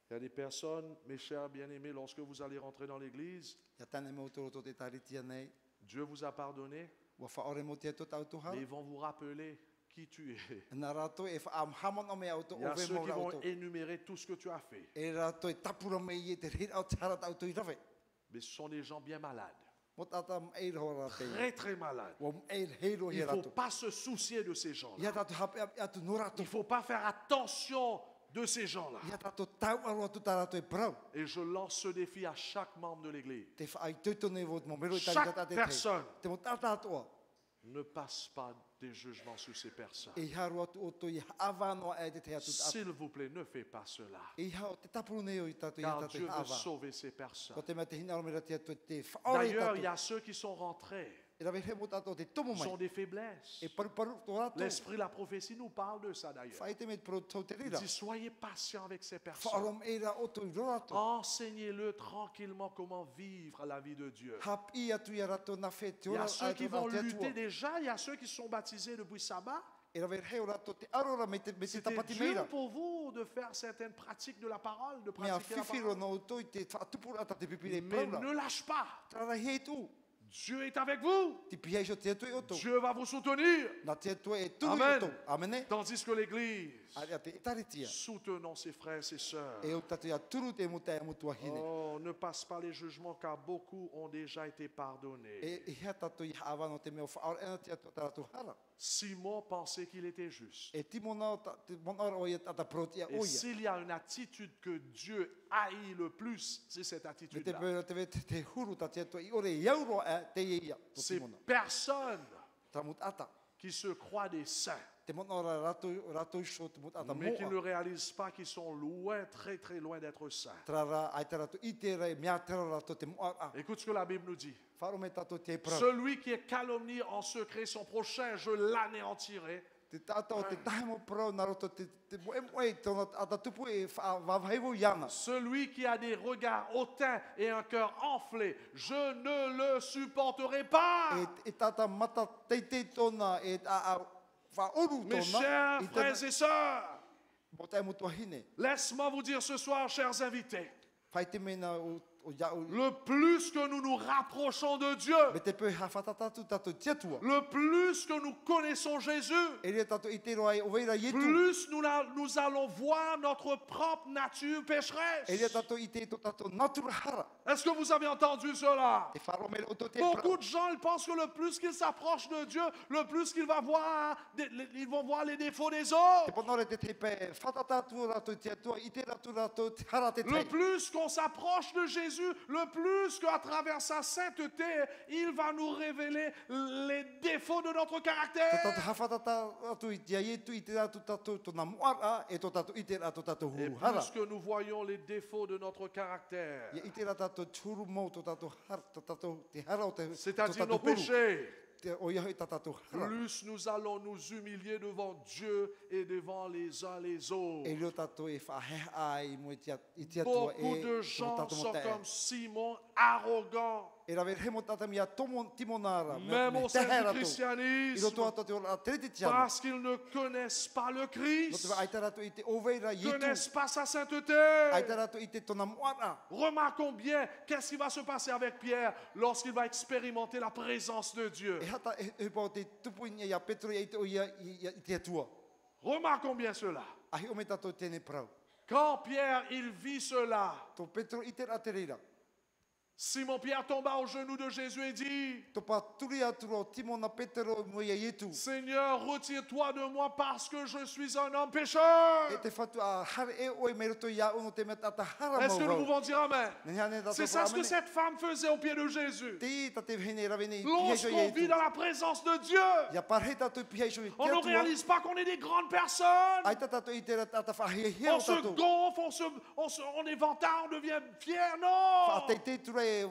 Il y a des personnes, mes chers bien-aimés, lorsque vous allez rentrer dans l'église, Ia tane me o toro to te taritia nei. Dieu vous a pardonné, Wa whaore mo te ato tau tuha. mais ils vont vous rappeler qui tu es. Nā rato e whaamhamon o me auto Il y a o ve ceux mo qui vont rauto. énumérer tout ce que tu as fait. E rato e tapura me i e te rira o te hara tau tu i rawe. Mais ce sont des gens bien malades, Mo tata e roa rate. très très malades. Wa e hero Il hi ne faut rato. pas se soucier de ces gens-là. Ia rato hape atu no rato. Il ne faut pas faire attention de ces gens-là. Ia tātou tau aroa tu tā rātou e parau. Et je lance ce défi à chaque membre de l'Église. Te whaai tautone e vot mo mero i tari Chaque tata te personne Te mo tāta atoa. ne passe pas des jugements sur ces personnes. E haru atu o to i awanoa e te te atu atu. S'il vous plaît, ne faites pas cela. E hao te tapuru nei o i tātou i Car tātou Dieu i veut awa. sauver ces personnes. Ko te mea te hina mera te atu te whaore i D'ailleurs, il y tātou. a ceux qui sont rentrés. E rawe he mo tātou te tomo Ils ont mai. des faiblesses. E paru to rātou. L'esprit, la prophétie nous parle de ça d'ailleurs. Whaai te me te pro tau te Il rira. dit, soyez patient avec ces personnes. Whaarom e ra o to i rātou. Enseignez-le tranquillement comment vivre la vie de Dieu. Hap i atu i rātou na whe te Il y ora a ceux ai qui tō vont nā te lutter atua. déjà, il y a ceux qui sont baptisés depuis sabbat. E rawe he o rātou te arora me te C'était tapati dur meira. pour vous de faire certaines pratiques de la parole, de Mea pratiquer la whiwhiro parole. no o toi te whaatupura ata te pipire Mais praura. ne lâche pas. Tara he tu. Dieu est avec vous. Ti pihai so te atu e oto. Dieu va vous soutenir. Na te atu e tui Amen. oto. Amene. Tandis que l'Église, Aria te etaritia. soutenons ses frères et ses sœurs. E o tatu ia turu te muta e mutua hine. Oh, ne passe pas les jugements car beaucoup ont déjà été pardonnés. E hea tatu i hawa no te meo whaor ena te atu taratu hara. Simon pensait qu'il était juste. E ti mona te mona o ia tata protia Et oia. s'il y a une attitude que Dieu haït le plus, c'est cette Me te attitude-là. pera te huru ta te atu i ore iauro e te ia. To Ces ti mona. personnes Tramut ata. qui se croient des saints, Te mona ora rato iso te mut ata mais qui ne moa. réalisent pas qu'ils sont loin, très très loin d'être saints. Trara ai te rato i te rei mea te rato te moa a. Écoute ce que la Bible nous dit. Wharo me tato te prau. Celui qui calomnie en secret son prochain, je l'anéantirai. Te tata o te tahe mo prau na roto te moe tona ata tupu e wawhaivo iana. Celui qui a des regards hautains et un cœur enflé, je ne le supporterai pas. E tata mata teitei tona e a whaoru Mes tona. chers I frères et sœurs, Mo tae mutua hine. laisse-moi vous dire ce soir, chers invités, Whai te mena o iau. le plus que nous nous rapprochons de Dieu, Me te pui hawhatatatu tato tiatua. le plus que nous connaissons Jésus, E rea tato i te roa e o veira ietu. plus nous allons voir notre propre nature E rea pécheresse. tato i te to tato natura hara. Est-ce que vous avez entendu cela? Te wharo mele o to te Beaucoup prau. de gens ils pensent que le plus qu'ils s'approchent de Dieu, le plus qu'ils vont voir, ils vont voir les défauts des Te autres. ponore te te pe whatatatu rato tiatua i te rato te hara te Le tei. plus qu'on s'approche de Jésus, le plus qu'à travers sa sainteté, il va nous révéler les défauts de notre Te caractère. tato hawhatata atu i tia ietu i te rato tato tona moara e to tato i te rato tato Et hu hara. plus que nous voyons les défauts de notre caractère, Ia i te rato turu mo to tato hara, to tato te hara o te c'est-à-dire to nos tato huru. péchés, Te o ia hoi tato hara. plus nous allons nous humilier devant Dieu et devant les uns les autres. E reo tato e whahea ai mo i te atua Beaucoup de e gens tato mo sont te e. comme Simon, arrogants, E rawe he mo tata mia tomo timonara. même au sein du I roto christianisme, ato te ora treti tiana. parce qu'ils ne connaissent pas le No Christ, te ai te rato i te oveira ne ietu. connaissent pas sa Ai sainteté. te rato i te tona moara. Remarquons bien qu'est-ce qui va se passer avec Pierre lorsqu'il va expérimenter la présence de Dieu. E hata e pao te tupuina ia Petro ia i te o ia i te atua. Remarquons bien cela. Ahi o me tato tēne prau. Quand Pierre il vit cela, Tō Petro i te ratereira. Simon Pierre tomba aux genoux de Jésus et dit, Tō pā turi atu o Timona Petro mo ia ietu. Seigneur, retire-toi de moi parce que je suis un homme pécheur. E te whatu a hare e oi me roto ia ono te mea tata hara Est-ce que nous mau pouvons dire Amen? rau. C'est ça ce que cette femme faisait au pied de Jésus. Te i ta te hene rawe nei Lorsqu'on vit dans la présence de Dieu, Ia parhe tato i pihai sui te on ne atua. réalise pas qu'on est des grandes personnes. Ai ta tato i te tata whahia hia On o se tato. gonfle, on est vantard, on devient fier. Non! Whateite tura e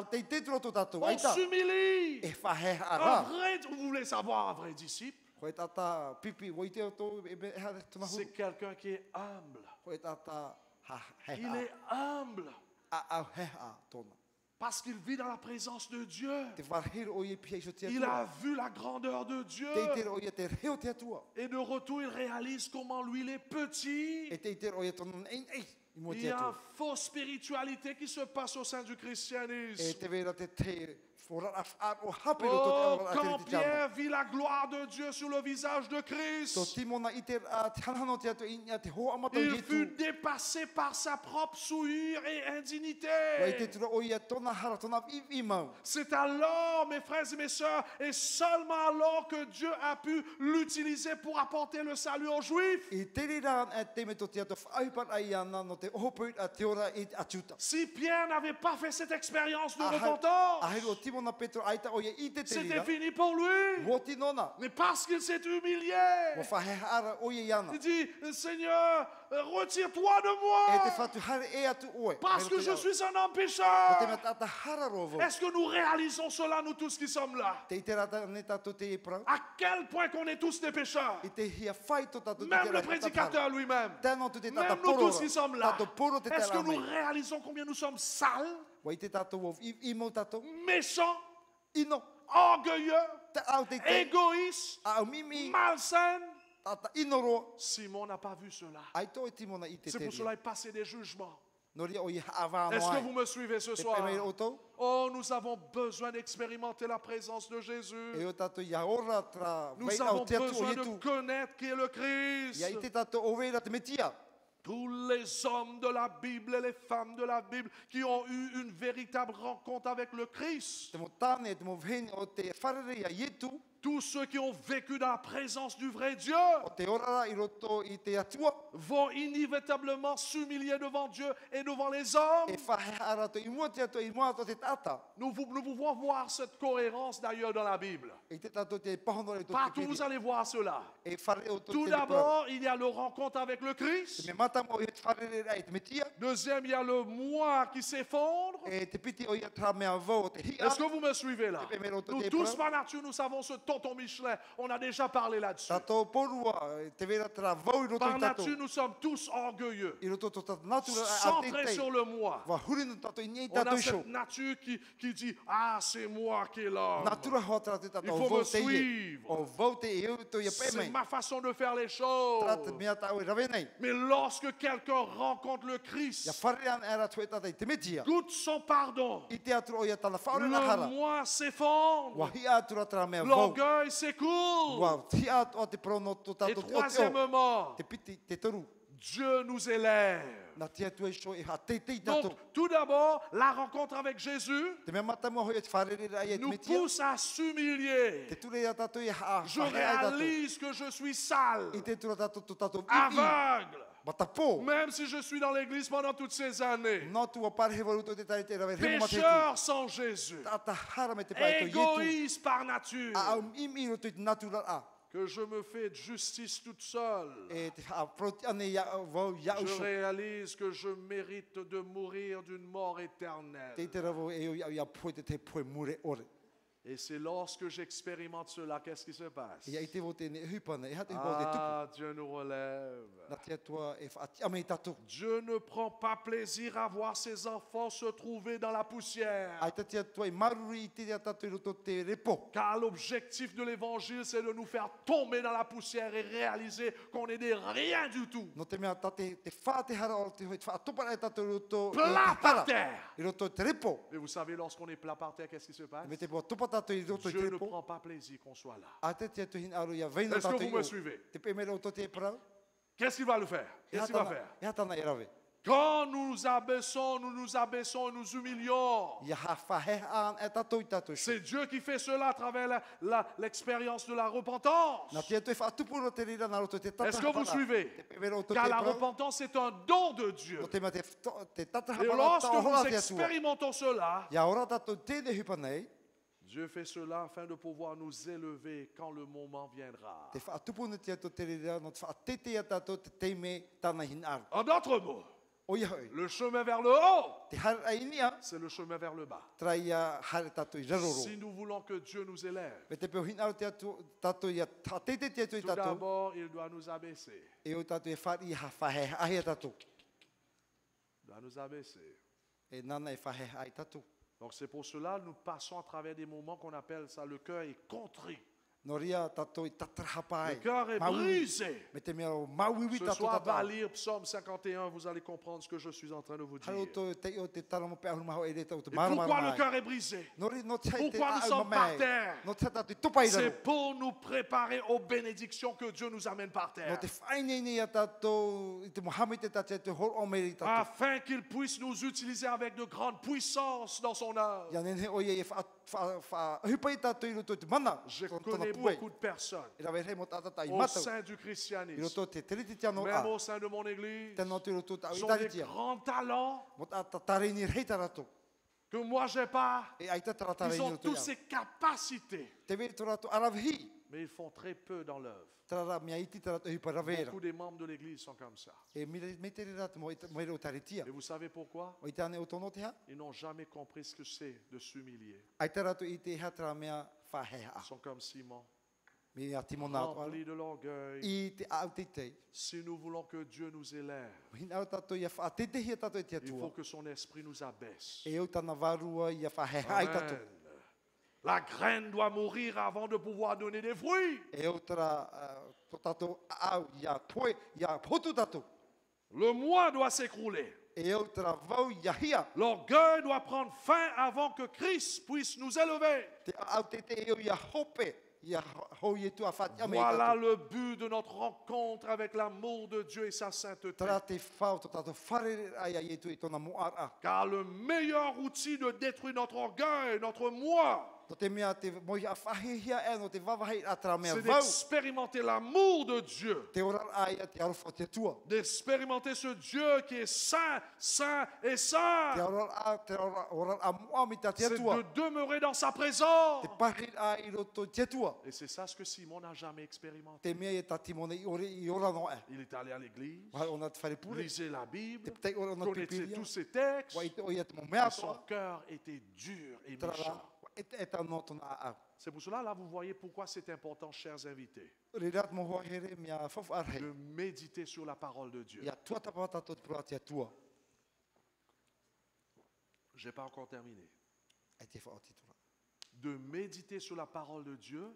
teite tura tō tato. On Ai ta. s'humilie. E whahe Un ara. vrai, vous voulez savoir un vrai disciple? Koe tata pipi o i te o tō e me hare tuna C'est huru. quelqu'un qui est humble. Koe tata ha he Il est humble a he a tōna. parce qu'il vit dans la présence de Dieu. Te warhiro o i pihai so te Il atua. a vu la grandeur de Dieu. Te itero o ia te reo te atua. Et de retour, il réalise comment lui, il est petit. E te itero o ia tōna ei i mo Il te y a une atua. fausse spiritualité qui se passe au sein du E christianisme. te vera te Oh, quand Pierre vit la gloire de Dieu sur le visage de Christ, il fut dépassé par sa propre souillure et indignité. C'est alors, mes frères et mes sœurs, et seulement alors que Dieu a pu l'utiliser pour apporter le salut aux Juifs. Si Pierre n'avait pas fait cette expérience de repentance, c'était fini pour lui. Mais parce qu'il s'est humilié, il dit, Seigneur, retire-toi de moi, parce que je suis un homme pécheur. Est-ce que nous réalisons cela, nous tous qui sommes là? À quel point qu'on est tous des pécheurs? Même le prédicateur lui-même, même nous tous qui sommes là. Est-ce que nous réalisons combien nous sommes sales, méchants, orgueilleux, égoïstes, malsains? Simon n'a pas vu cela. C'est pour cela qu'il passait des jugements. Est-ce que vous me suivez ce soir? Oh, nous avons besoin d'expérimenter la présence de Jésus. Nous avons besoin de connaître qui est le Christ. Tous les hommes de la Bible et les femmes de la Bible qui ont eu une véritable rencontre avec le Christ, tous ceux qui ont vécu dans la présence du vrai Dieu, vont inévitablement s'humilier devant Dieu et devant les hommes. Nous pouvons voir cette cohérence d'ailleurs dans la Bible. Partout vous allez voir cela. Tout d'abord, il y a le rencontre avec le Christ. Deuxième, il y a le moi qui s'effondre. Est-ce que vous me suivez là? Nous tous par nature, nous savons ce tonton Michelin. On a déjà parlé là-dessus. Par nature, nous sommes tous orgueilleux, centrés sur le moi. On a cette nature qui dit, ah, c'est moi qui est l'homme. Il faut me suivre. C'est ma façon de faire les choses. Mais lorsque quelqu'un rencontre le Christ, goûte son pardon, le moi s'effondre, l'orgueil s'écoule. Et troisièmement, Dieu nous élève. Donc, tout d'abord, la rencontre avec Jésus nous pousse à s'humilier. Je réalise que je suis sale, aveugle, même si je suis dans l'église pendant toutes ces années. Pécheur sans Jésus, égoïste par nature, que je me fais de justice toute seule. Je réalise que je mérite de mourir d'une mort éternelle. Et c'est lorsque j'expérimente cela, qu'est-ce qui se passe? Ah, Dieu nous relève. Dieu ne prend pas plaisir à voir ses enfants se trouver dans la poussière. Car l'objectif de l'évangile, c'est de nous faire tomber dans la poussière et réaliser qu'on est des rien du tout. Plat par terre. Et vous savez, lorsqu'on est plat par terre, qu'est-ce qui se passe? Dieu ne prend pas plaisir qu'on soit là. Est-ce que vous me suivez? Qu'est-ce qu'il va le faire? Qu'est-ce qu'il va faire? Quand nous nous abaissons, et nous humilions, c'est Dieu qui fait cela à travers l'expérience de la repentance. Est-ce que vous suivez? Car la repentance est un don de Dieu. Et lorsque nous expérimentons cela, Dieu fait cela afin de pouvoir nous élever quand le moment viendra. En d'autres mots, le chemin vers le haut, c'est le chemin vers le bas. Si nous voulons que Dieu nous élève, tout d'abord, il doit nous abaisser. Il doit nous abaisser. Donc c'est pour cela que nous passons à travers des moments qu'on appelle ça, le cœur est contrit. Noria tatou I tatrahapai. Le cœur est brisé. Me te mea o mauiwi Ce tatou soir, va tatou. lire Psaume 51, vous allez comprendre ce que je suis en train de vous dire. Halo to te o te taramo pe ahuma ho e te o te Et mara pourquoi mara le cœur est brisé? Nori no te te Pourquoi nous a sommes par terre? No te tatou tupai C'est raro. pour nous préparer aux bénédictions que Dieu nous amène par No terre. te whaine ni a tatou I te Mohamed te tatou te hol o meri tatou. Afin qu'il puisse nous utiliser avec de grandes puissances dans son œuvre. Ia nene o ye fa hupai tatou I roto te mana. Je tona connais puai. beaucoup de personnes I rawe rei mo tatata I au matau. sein du I christianisme, roto te teriti tiano même a. au sein de mon église, Tēnā te roto tau I sont des taritia. grands talents Mo tatare ni rei tarato. que moi j'ai pas. E ai taratare Ils ni ont roto tous ia. ces capacités, Te vei torato aravhi. mais ils font très peu dans l'œuvre. Tarara mea iti tarato hipa ravera. Beaucoup des membres de l'église sont comme ça. E me te rato mo ere o taritia. Et vous savez pourquoi? O i tane o tono te ha. Ils n'ont jamais compris ce que c'est de s'humilier. Ai tarato I te hatra mea whaheha. Ils sont comme Simon, Me a timona o ala. remplis de l'orgueil. I te au te te. Si nous voulons que Dieu nous élève, Hina o tato ia wha te te hia tato I te il faut atua. que son esprit nous abaisse. E o tana varua ia whaheha ai tato. Amen. La graine doit mourir avant de pouvoir donner des fruits. E o tara to tato au ia poe ia potu tato. Le moi doit s'écrouler. E o tara vau ia hia. L'orgueil doit prendre fin avant que Christ puisse nous élever. Te au te te e o ia hope. Ia hou ie tu a whatia me Voilà tato. le but de notre rencontre avec l'amour de Dieu et sa sainteté. Tara te whao to tato whare ai ai tu I tona moara. Car le meilleur outil de détruire notre orgueil, notre moi, No te mea te moi a whahihia e no te wawahei atara mea c'est vau. d'expérimenter l'amour de Dieu. Te ora ai a te arofo te tua. D'expérimenter ce Dieu qui est saint, saint et Te saint. ora a moami ta te C'est tua. de demeurer dans sa présence. Te pahir a I roto te tua. Et c'est ça ce que Simon n'a jamais expérimenté. Te mea e ta timone I ora no e. Il est allé à l'église, Wahai ona te whare pure. lisait la Bible, Te ora ona connaissait pipiria. tous ses textes. Wa I te oia te mo mea Et son toa. cœur était dur et méchant. Trara. E ta no tona a. C'est pour cela, là, vous voyez pourquoi c'est important, chers invités, Rirat mo hoa here mea whafu arhe. de méditer sur la parole de Dieu. Ia tua tapata to te pura te tua. Je n'ai pas encore terminé. Ai te wha o te tura. De méditer sur la parole de Dieu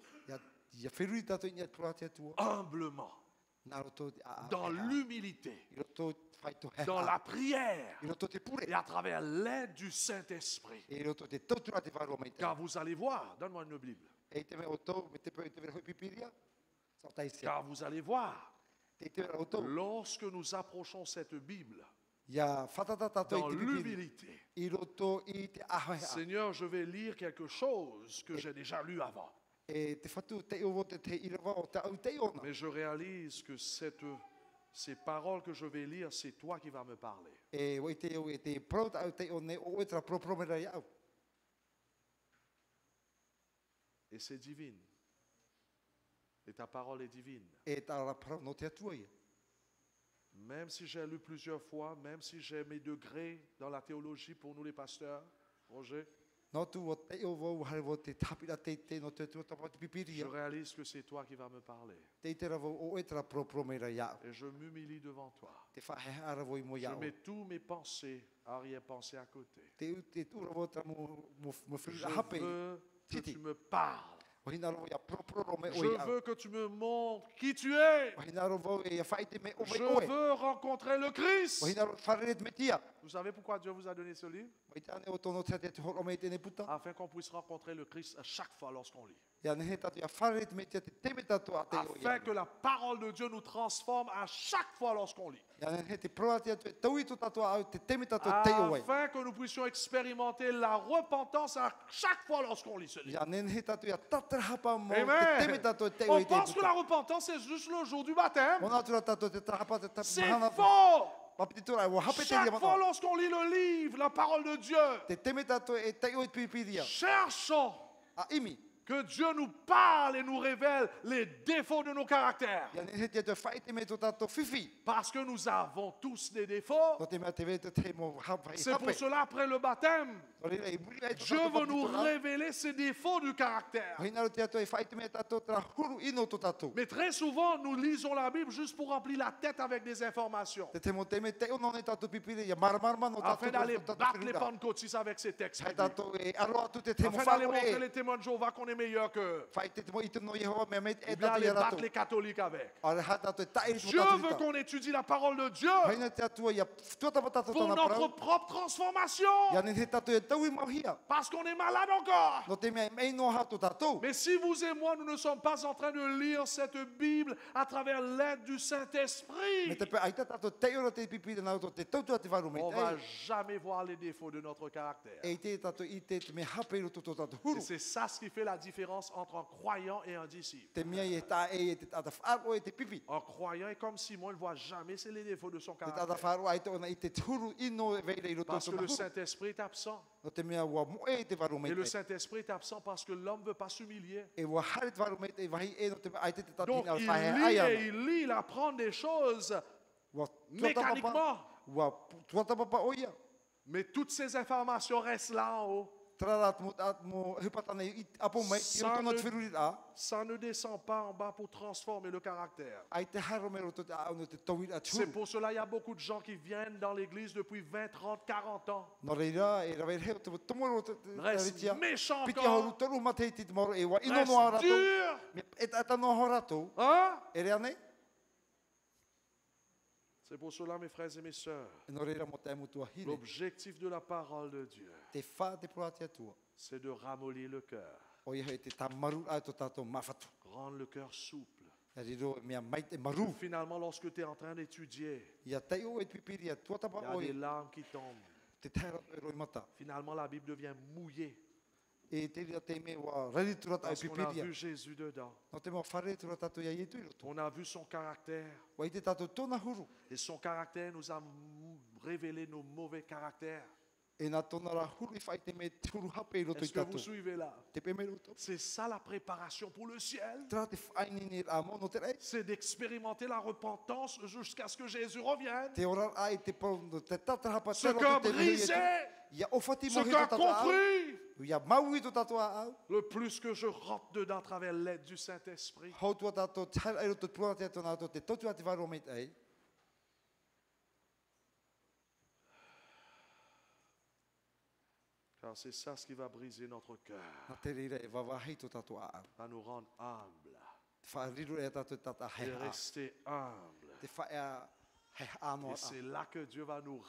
Ia whirui tato I te pura te tua. humblement, Nā roto a. dans l'humilité, I roto whai to he. dans la prière I roto te pure. et à travers l'aide du Saint-Esprit. E roto te tautura te wharua mai te. Car vous allez voir, donne-moi une Bible, E te me o tau, me te pe te vera hoi pipiria. Sa tai se. car vous allez voir, Te te vera o tau. lorsque nous approchons cette Bible, Ia whatata tato dans I te pipiria. l'humilité, I roto I te ahoi a. Seigneur, je vais lire quelque chose que j'ai déjà lu avant. E te whatu te ovo te irawa o te au te ona. Mais je réalise que ces paroles que je vais lire, c'est toi qui vas me parler. E wai te o e te pro te au te one o e tra pro promera I au. Et c'est divine. Et ta parole est divine. E ta ra pro no te atua ia. Même si j'ai lu plusieurs fois, même si j'ai mes degrés dans la théologie pour nous les pasteurs, Roger, No tu o te o vau hare vo te tapira te no te tua tapa te je pipiria. réalise que c'est toi qui vas me parler. Te te ra vo o e tra pro promera I au. Et je m'humilie devant toi. Te whahe ara vo I mo Je ia o. mets tous mes pensées, arrière-pensées à côté. Te tura vo tra mo whiri Je hape. veux que Titi. tu me parles. Wahina ro ia pro pro rome o Je ia. veux que tu me montres qui tu es. Wahina ro vo e ia whaite me o Je me oe. veux rencontrer le Christ. Wahina ro whare me tia. Vous savez pourquoi Dieu vous a donné ce livre? Waitane o tono te te horo me te ne puta. Afin qu'on puisse rencontrer le Christ à chaque fois lorsqu'on lit. Ia ne he tatu ia whare me tia te te me tatu a te o ia. Afin que la parole de Dieu nous transforme à chaque fois lorsqu'on lit. Ia ne he te proa tia tu tau i tu tatu au te te me tatu te o ai. Afin que nous puissions expérimenter la repentance à chaque fois lorsqu'on lit ce livre. Ia ne he tatu ia tatrahapa mo te te Amen. me tatu te o On i te pense que la puta. repentance c'est juste le jour du baptême. Ona tura tatu te trahapa te tapu C'est mahana. faux. Papitura o hape te Chaque ia fois mana. lorsqu'on lit le livre, la parole de Dieu, Te te me tatu e te o i pipiria. cherchons A imi. que Dieu nous parle et nous révèle les défauts de nos caractères. Ia ne he tia te whaite me tu tatu fifi. Parce que nous avons tous des défauts. No te mea te vete te mo hape. C'est pour cela, après le baptême, Dieu veut nous révéler ces défauts du caractère. Wahina ro tia tu e whaite me tatu tra huru ino tu tatu. Mais très souvent, nous lisons la Bible juste pour remplir la tête avec des informations. Te te mo te me te o no ne tatu pipiria. Ia marmarma no tatu. Afin d'aller battre les pentecôtistes avec ces textes. Hai tatu e aroa tu te te mo Afin d'aller whako montrer e. les témoins de Jéhovah qu'on est est meilleur qu'eux. Whai te te mo i te no Yehova mea me e Ou bien tatu aller i rato. battre les catholiques avec. Are ha tatu e tae Dieu veut qu'on étudie la parole de Dieu Haina te atua ia tuata pa tatu pour tana notre prau. propre transformation. Ia ni he tatu e tau i mauhia. Parce qu'on est malade encore. No te mea mei no hatu tatu. Mais si vous et moi, nous ne sommes pas en train de lire cette Bible à travers l'aide du Me Saint-Esprit, te pe aita tatu te ora te pipi na to te tautua te varu me on te. va jamais voir les défauts de notre caractère. E te tatu i te me hape i roto tatu Et huru. c'est ça ce qui fait la différence entre un croyant et un disciple. Te mea i e ta e te tata whaaro e te pipi. Un croyant est comme Simon, il ne voit jamais les défauts de son Te tata caractère. whaaro ai te ona i te huru ino e veire i roto Parce que tatu le huru. Saint-Esprit est absent. No te mea ua mo e te varu me Et le te. Saint-Esprit est absent parce que l'homme ne veut pas s'humilier. E ua hare te varu me te vahi e no te ai te tatu Donc ina il whahe lit ai et ana. il lit, il apprend des choses Ua tuata papa. mécaniquement. Ua tuata papa o ia. Mais toutes ces informations restent là en haut. Trara mo hupatana i apo mai. I Sa roto na ne- te whiruri a. Ça ne descend pas en bas pour transformer le caractère. Ai te haro me roto te a ono te tauira a C'est turu. pour cela qu'il y a beaucoup de gens qui viennent dans l'église depuis 20, 30, 40 ans. No reira e rawe heo te tomoro te Restent ritia. méchants Piti hauru encore. toru matei te moro e wa ino no Restent arato. durs. E tata no horato. Hein? E rea nei. C'est pour cela, mes frères et mes sœurs, E no reira mo te mutua hine. l'objectif de la parole de Dieu, Te wha te proatia tua. c'est de ramollir le cœur, O ia e te tamaru a to tato mafatu. rendre le cœur souple. E riro mea mai te maru. Finalement, lorsque tu es en train d'étudier, Ia tei o e pipiri a tua il tapa y a oi. des larmes qui tombent. Te tera e roi mata. Finalement, la Bible devient mouillée E te ria te me wa rari turata e parce qu'on a pipiria. vu Jésus dedans. No te mo whare turata to ia ietu i roto. On a vu son caractère. Wa i te tato tōna huru. Et son caractère nous a révélé nos mauvais caractères. E nā tōna ra huru i whai te me huru hape i roto i Est-ce que vous tato. suivez là? Te pe me roto. C'est ça la préparation pour le ciel. Tra te whaini ni a mo no te rei. C'est d'expérimenter la repentance jusqu'à ce que Jésus revienne. Te ora ai te pono te tata hapa Ce te roto cœur te mehi e brisé, tu. Ia ofati ce mo he to cœur tato au. contrit. Ia mau i to tato au. Le plus que je rentre dedans à travers l'aide du Saint-Esprit, Hau tua tato tara i roto tua te ato nā to te totu a te waro mei ei. car c'est ça ce qui va briser notre cœur, Nā te rira e wawahei to tato a au. va nous rendre humbles. Te whaariru e tato tata Et hei a. rester humbles. Te whaea hei ano Et a. c'est là que Dieu va nous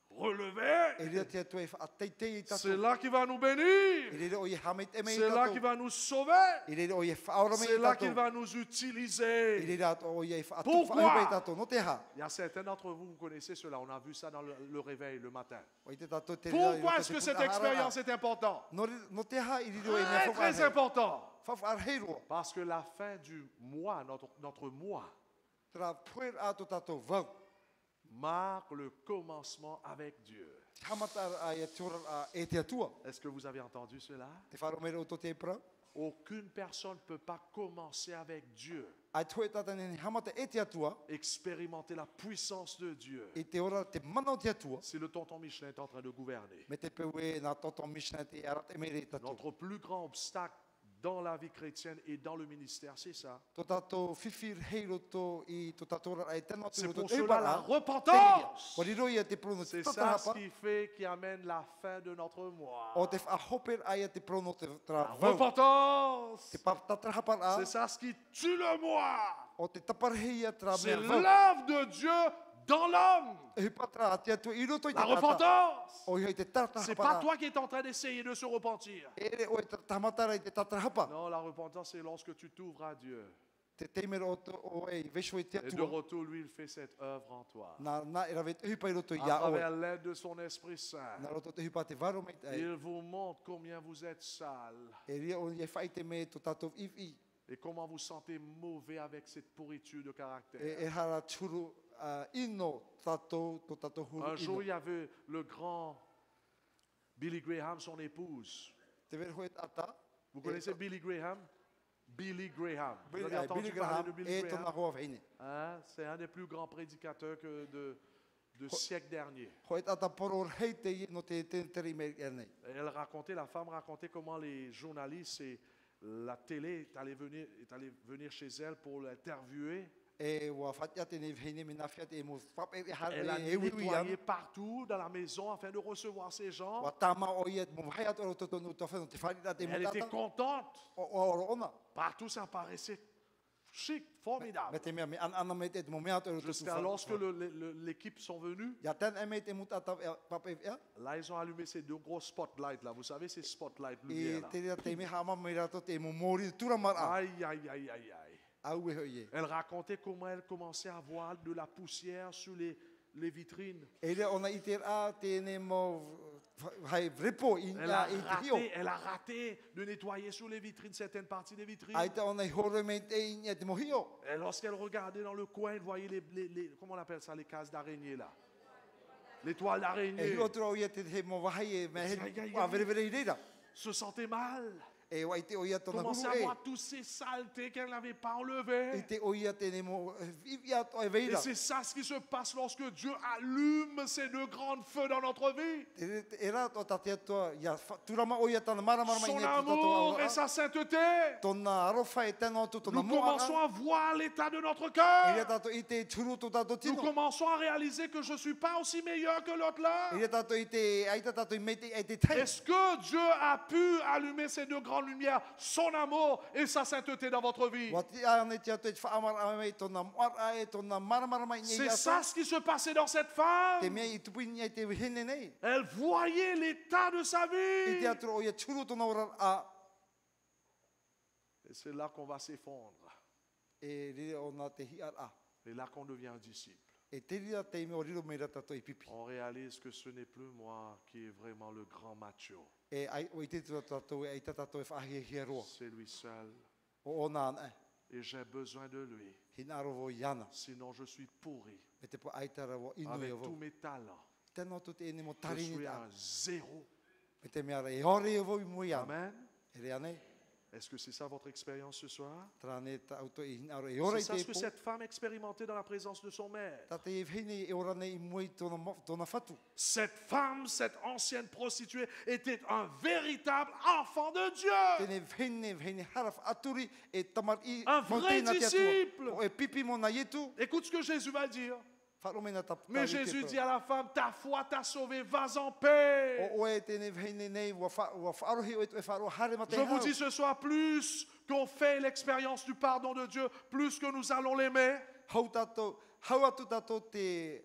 relever. E ria te atua e whaateitei i tato. C'est là qu'il va nous E bénir. rira o i hamei te mei i C'est là qu'il tato. va nous sauver. E rira o i whaora mei C'est i là qu'il tato. va nous E utiliser. rira o i whaatu Pourquoi? whaepa i tato. No te ha. Il y a certains d'entre vous, vous connaissez cela. On a vu ça dans le réveil le matin. O i te tato te rira i Pourquoi roto est-ce te que cette puna hara a. expérience est importante? No te ha i rira o i mea Très, très whawahei. important. Whawahei roa. Parce que la fin du mois, notre mois, Tra puer a to tato vau. marque le commencement avec Dieu. Hamata a e tura a e te atua. Est-ce que vous avez entendu cela? Te wharo mero o to te pra. Aucune personne ne peut pas commencer avec Dieu, Ai tue tata nene hamata e te atua. expérimenter la puissance de Dieu. E te ora te mana o te atua. Si le tonton Michelin est en train de gouverner, Me te pewe nā toto mishna te arat e mere tato. notre plus grand obstacle dans la vie chrétienne et dans le ministère, c'est ça. To tato fifir hei roto i to tato ra e tena tu C'est roto pour e cela la bara. repentance. Wariro ia te prono C'est te ça tata ce hapa. qui fait, qui amène la fin de notre mois. O te whahoper ai te prono te La tra vau. repentance. Te patatra hapa a. C'est ça ce qui tue le mois. O te taparhei a tra C'est mea vau. l'œuvre de Dieu dans l'homme. E patra a te atu i roto i te La tata. repentance. O i te tata C'est hapa pas a. toi qui es en train d'essayer de se repentir. Ere o e tamatara i te tatra hapa. Non, la repentance, c'est lorsque tu t'ouvres à Dieu. Te teimero o e vesho i te Et de atua. retour, lui, il fait cette œuvre en toi. Na e rave te hupa i roto i À a o. travers l'aide de son Esprit Saint. Na roto te hupa te varo mei te ai. Il vous montre combien vous êtes sale E ria o i whai te me to tato i. et comment vous sentez mauvais avec cette pourriture de caractère. E hara turu ino tato to tato huru Un jour, ino. il y avait le grand Billy Graham, son épouse. Te ver hoet ata. Vous connaissez Billy Graham? Billy Graham. Vous avez Billy entendu parler de Graham Billy e Graham? tona hoa veine. Hein? C'est un des plus grands prédicateurs de siècle dernier. Hoet ata poror hei te i no te tenteri me ernei. Elle racontait, la femme racontait comment les journalistes et la télé est allé venir chez elle pour l'interviewer E wa fatia te ne vene mina fia te mo pap e har Elle a e wi wi nettoyé partout dans la maison afin de recevoir ces gens. wa tama o ia mo vai ato to to to fa te fari te mo Elle était tata contente. o ona Partout, ça paraissait chic, formidable. me te me an me te mo me ato to Jusqu'à lorsque l'équipe sont venus, ya ten e me te mo tata pap e ya là, ils ont allumé ces deux gros spotlights là. Vous savez, ces spotlights e lumière là. te ria te me ha ma me rato te mo mori tura mar a Aïe, aïe, aïe, aïe, aïe. au e hoye Elle racontait comment elle commençait à voir de la poussière sur les vitrines. e le ona iter a te ne mo hai repo in Elle a, ya i te hio elle a raté de nettoyer sur les vitrines certaines parties des vitrines. ai te ona i hore me te in ya te mo hio Et lorsqu'elle regardait dans le coin, elle voyait comment on appelle ça, les cases d'araignée là. Les toiles e d'araignée. hio tro ia te he mo vai e me Ai, ai, he ai. wa vere vere i reira Se sentait mal. e wa te o ia tona Commençait huru à e voir toutes ces saletés qu'elle n'avait pas enlevées. I te o ia te ne mo ia to e Et veira c'est ça ce qui se passe lorsque Dieu allume ces deux grands feux dans notre vie. e ra to ta te to ia turama o ia tana mara mara mai Son ne amour et to sa sainteté. tona arofa e tano to tona Nous mo commençons à voir l'état de notre e cœur. ia tato I te turu to tato Nous tino commençons à réaliser que je ne suis pas aussi meilleur que l'autre là. e ia tato I te ai tato I me te ai te tai Est-ce que Dieu a pu allumer ces deux grandes lumières, son amour et sa sainteté dans votre vie? wa ti ane te ato I fa amara mai tona moara e tona mara mara mai C'est nei ça ce qui se passait dans cette te femme. mea I tupu ni te hene nei Elle voyait l'état de sa I te vie. atro o ia turu tona ora a Et c'est là qu'on va s'effondrer. e rire ona te hiar a Et là qu'on devient un disciple. e te rira te me o riro me rata to I pipi On réalise que ce n'est plus moi qui est vraiment le grand macho. e ai o I te tato e ai tato e whahi hia roa C'est lui seul. o ona ana Et j'ai besoin de lui. hina rovo iana Sinon, je suis pourri. me te po ai tara wo inu Avec e tous vo mes talents. teno to te ene mo Je tarini suis ta un zéro. me te mea e ore e vo I mo iana Amen. e re ane Est-ce que c'est ça votre expérience ce soir? trane ta auto I hina ro e ore C'est ça te ce que po cette femme expérimentait dans la présence de son maître. ta te e vhine e ora nei I mo I tona fatu Cette femme, cette ancienne prostituée, était un véritable enfant de Dieu. tene vhine haraf aturi e tamar I Un vrai disciple. o e pipi mo na yetu Écoute ce que Jésus va dire. wharo me na ta Mais Jésus dit à la femme, ta foi t'a sauvé, vas en paix. o e tene vhine nei wa whaarohi o e wharo hare ma te Je vous hau. dis ce soir, plus qu'on fait l'expérience du pardon de Dieu, plus que nous allons l'aimer, Hau tato, hau atu tato te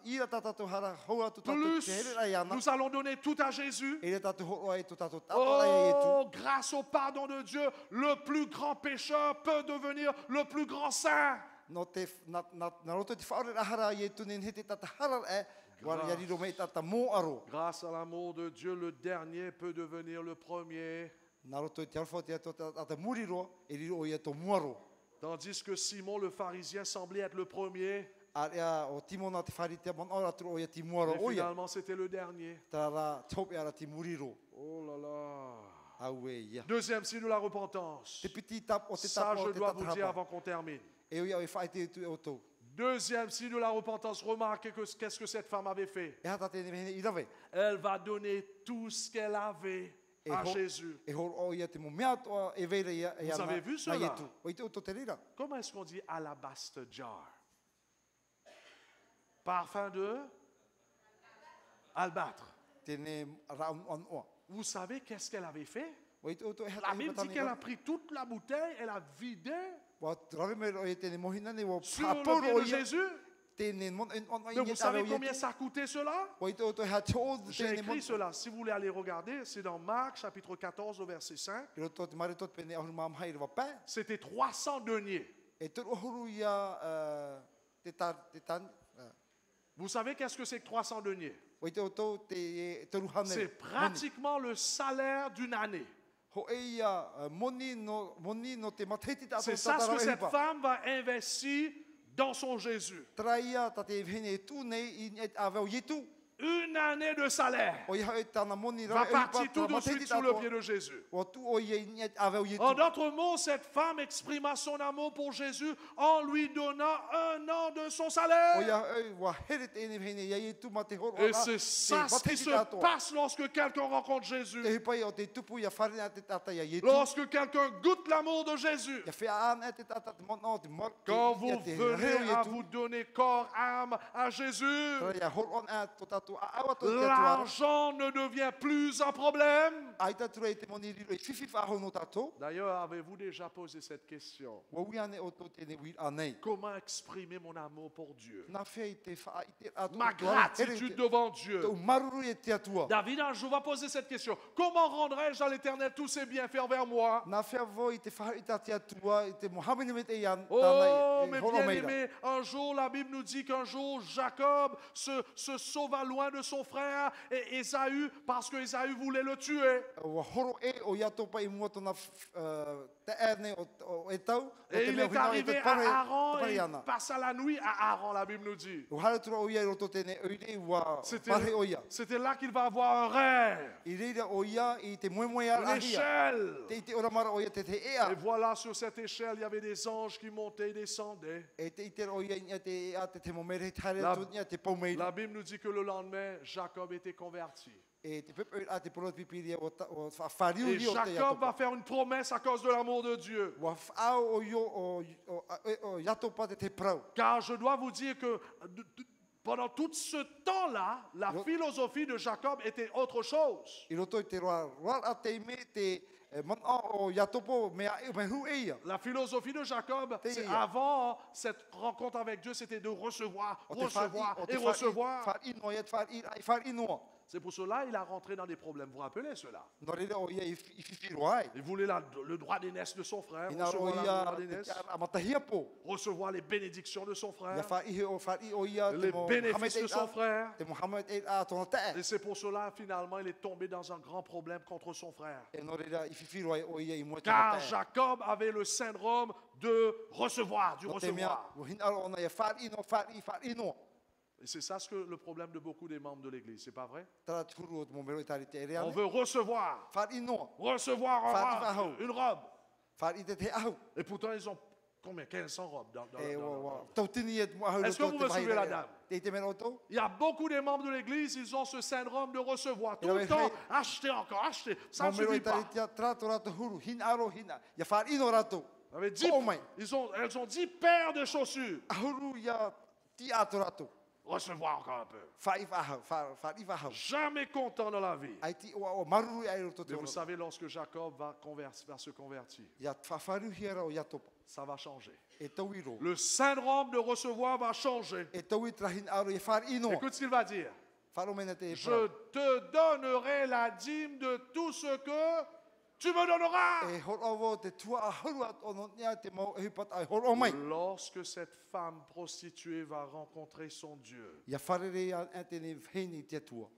ira tato hara, hau atu tato plus te here ai ana. nous allons donner tout à Jésus. E tato ho ai tu tato tato ai e tu. Oh, grâce au pardon de Dieu, le plus grand pécheur peut devenir le plus grand saint. No te na roto te whaore ahara i e tu nen hete tata hara e, wara yari ro mei tata mō aro. Grâce à l'amour de Dieu, le dernier peut devenir le premier. Na roto te alfa te ato tata muri ro, e riro o i ato muaro. Tandis que Simon le pharisien semblait être le premier, Area o timona te whari te mon ora tu o i ati muaro mais o ia. finalement c'était le dernier. Tara taupe ara ti muri ro. Oh là là. Au e ia. Deuxième signe de la repentance. Te piti tap o te Ça, tap je o te dois vous dire tata avant qu'on termine. E o ia o e whae te tu e o tau. Deuxième signe de la repentance, remarquez qu'est-ce que cette femme avait fait. E hata te ne i rawe. Elle va donner tout ce qu'elle avait à Jésus. E hor o ia te mo mea toa e veira ia e Vous ana avez vu na cela? ietu. O i te o to te rira. Comment est-ce qu'on dit alabaster jar? Parfum de albâtre. Tene raun on oa. Vous savez qu'est-ce qu'elle avait fait? O i te o to e La hata Bible dit qu'elle a pris toute la bouteille, elle a vidé Wa rare me o i tene mohina ne o sur le paporo pied o de ia. Jésus. Tene mon on Mais vous savez combien ça a coûté cela? O i te o to e hata o J'ai tene mon. écrit cela. Si vous voulez aller regarder, c'est dans Marc chapitre 14 au verset 5. I roto te mare tot pene ahur mam hai wa pa. C'était 300 deniers. E te ohuru ia te tan. Vous savez qu'est-ce que c'est que 300 deniers? O i te o to te ruhane. C'est pratiquement le salaire d'une année. Ho e ia moni no te mateti ta C'est ça ce que cette femme va investir dans son Jésus. Traia ta te vene tu nei i aveo yetu. une année de salaire O ia e tana moni va rau e partir hipa tout de tara suite mateti sous le tātua. pied de Jésus. O tu o ia i aveu i En tu. d'autres mots, cette femme exprima son amour pour Jésus en lui donnant 1 an de son O salaire. ia e wa here te ene vene ia i tu ma te horo Et ana, c'est te ça ce qui mateti se tātua. passe lorsque quelqu'un rencontre Te Jésus. hipa i o te tupu ia wharina te tata ia i tu. Lorsque quelqu'un goûte l'amour de Jésus. Ia whea ana te tata te mono te mor. Quand te vous ia te venez reo à i tu. vous donner corps, âme à Jésus, Tara ia horo ana to tatu a awa to te atua. l'argent ne devient plus un problème. Ai tatu e te moni riro i whiwhi whaho no tato. D'ailleurs, avez-vous déjà posé cette question? Wa ui ane o to tene wir anei. Comment exprimer mon amour pour Dieu? Na whea i te wha i te atu. Ma gratitude devant Dieu. Tau maruru e te atua. David un jour va poser cette question. Comment rendrai-je à l'Éternel tous ses bienfaits envers moi? Na whea vo i te wha i te atua i te mohamene me te ian. Oh, mes horo meira. bien-aimés, un jour, la Bible nous dit qu'un jour, Jacob se sauva loin de son frère et Ésaü, parce que Ésaü voulait le tuer. Wa horo e o ia topa i mua tona te erne o e tau. Et il est arrivé à Aaron et il passa la nuit à Aaron, la Bible nous dit. O hara tura o ia i roto tene oire wa pare o ia. C'était là qu'il va avoir un rêve, I reira o ia i te moemoe a une ahia. échelle. Te i te oramara o ia te te Et ea. voilà, sur cette échelle, il y avait des anges qui montaient et descendaient. E te i te o ia i te ea te te momere tare La- tu ia te paumeira. La Bible nous dit que le lendemain, Jacob était converti. E te pepe a te porot pipiria o whariu Et rio te ia Jacob va topa. faire une promesse à cause de l'amour de Dieu. Wa whaau o io o ia topa te te prau. Car je dois vous dire que pendant tout ce temps-là, la philosophie de Jacob était autre chose. I roto i te roa a te me te mana o ia topo mea me hu e ia. La philosophie de Jacob, c'est Yeah. avant cette rencontre avec Dieu, c'était de recevoir, O te recevoir o te et recevoir. whari noa ia te whari noa. C'est pour cela qu'il a rentré dans des problèmes. Vous vous rappelez cela? No rere o ia i whiwhiroa ai. Il voulait le droit d'aînesse de son frère, Ina ro recevoir le ia droit d'aînesse, a matahia po. recevoir les bénédictions de son Ia frère, whari o ia les te mo bénéfices de son a. frère. Te Mohamed e a tona te. Et c'est pour cela, finalement, il est tombé dans un grand problème contre son frère. E no rere i whiwhiroa ai o ia i mua Car tona te. Jacob avait le syndrome de recevoir, du No te mea, recevoir. o hina ro ona ia whari no. Et c'est ça le problème de beaucoup des membres de l'Église, c'est pas vrai? Tara turu o te momero i tari te ere On ane. veut recevoir, Whari no. recevoir une robe. Whari te te ahu. Et pourtant, ils ont combien? 1500 robes dans E dans- wa tautini e mua ahu. Est-ce que vous me suivez, la dame? Te te mera o tau? Il y a beaucoup de membres de l'Église, ils ont ce syndrome de recevoir. Tout Il le avait temps, fait- acheter encore, acheter. Ça ne Momero suffit i tari pas. te trato rato huru. Hina aro hina. Ia whari no rato. Il y avait 10 Oh my. elles ont 10 paires de chaussures. Ahuru ia ti ato rato. Recevoir encore un peu. Whai wahau. Whari wahau. Jamais content dans la vie. Ai ti o maruru ai roto te Mais vous ora. savez, lorsque Jacob va se convertir, Ia whawaru hiera o ia topa. ça va changer. E tau i ro. Le syndrome de recevoir va changer. E tau i trahin aro i whari no. Écoute ce qu'il va dire. Wharo mena te e Je te donnerai la dîme de tout ce que tu me donneras. E horo avo te tua a haru at ono nia te mau e hupat ai horo mai. Lorsque cette femme prostituée va rencontrer son Dieu, Ia wharere a tene vheni te tua.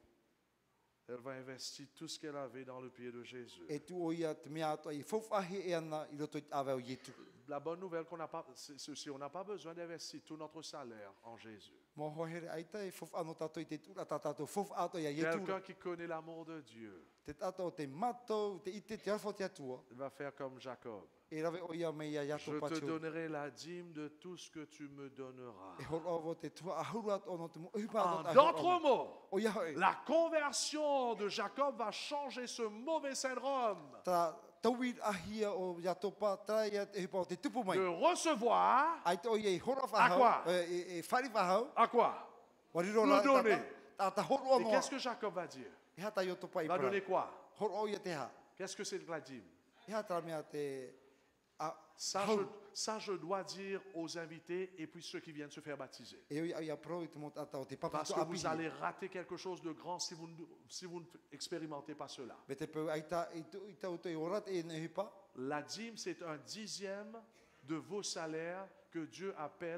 elle va investir tout ce qu'elle avait dans le pied de Jésus. E tu o ia te mea ato i fofahi e ana i roto i aweo yetu. La bonne nouvelle qu'on n'a pas, c'est ceci, on n'a pas besoin d'investir tout notre salaire en Jésus. Mo hohere aita e fof ano tato i te tura tatato fof ato ia yetu. Quelqu'un qui connaît l'amour de Dieu, Te tato te mato te ite te arfo te atua. il va faire comme Jacob. E rave o ia me ia Je yato te pacho. donnerai la dîme de tout ce que tu me donneras. E horo avo te tua a haru at ono te mo upa En ato ai d'autres mots, O ia hoi. la conversion de Jacob va changer ce mauvais syndrome Ta tauir ahia o yato pa traia e hupa o te tupu mai. de recevoir Ai te o ia i horo À quoi? whahau. E whari whahau. à quoi? Wariro Le la donner. ta horo Et ono. qu'est-ce que Jacob va dire? E hata i o topa i Il va pra. donner quoi? Horo o ia te ha. Qu'est-ce que c'est que la dîme? E hata mea te a Ça, je dois dire aux invités et puis ceux qui viennent se faire baptiser. e o ia pro i te mo tata o te Parce papito que api. vous allez rater quelque chose de grand si vous ne expérimentez pas cela. Me te peu aita i ta o te orat e ne hupa. La dîme, c'est un 10e de vos salaires que Dieu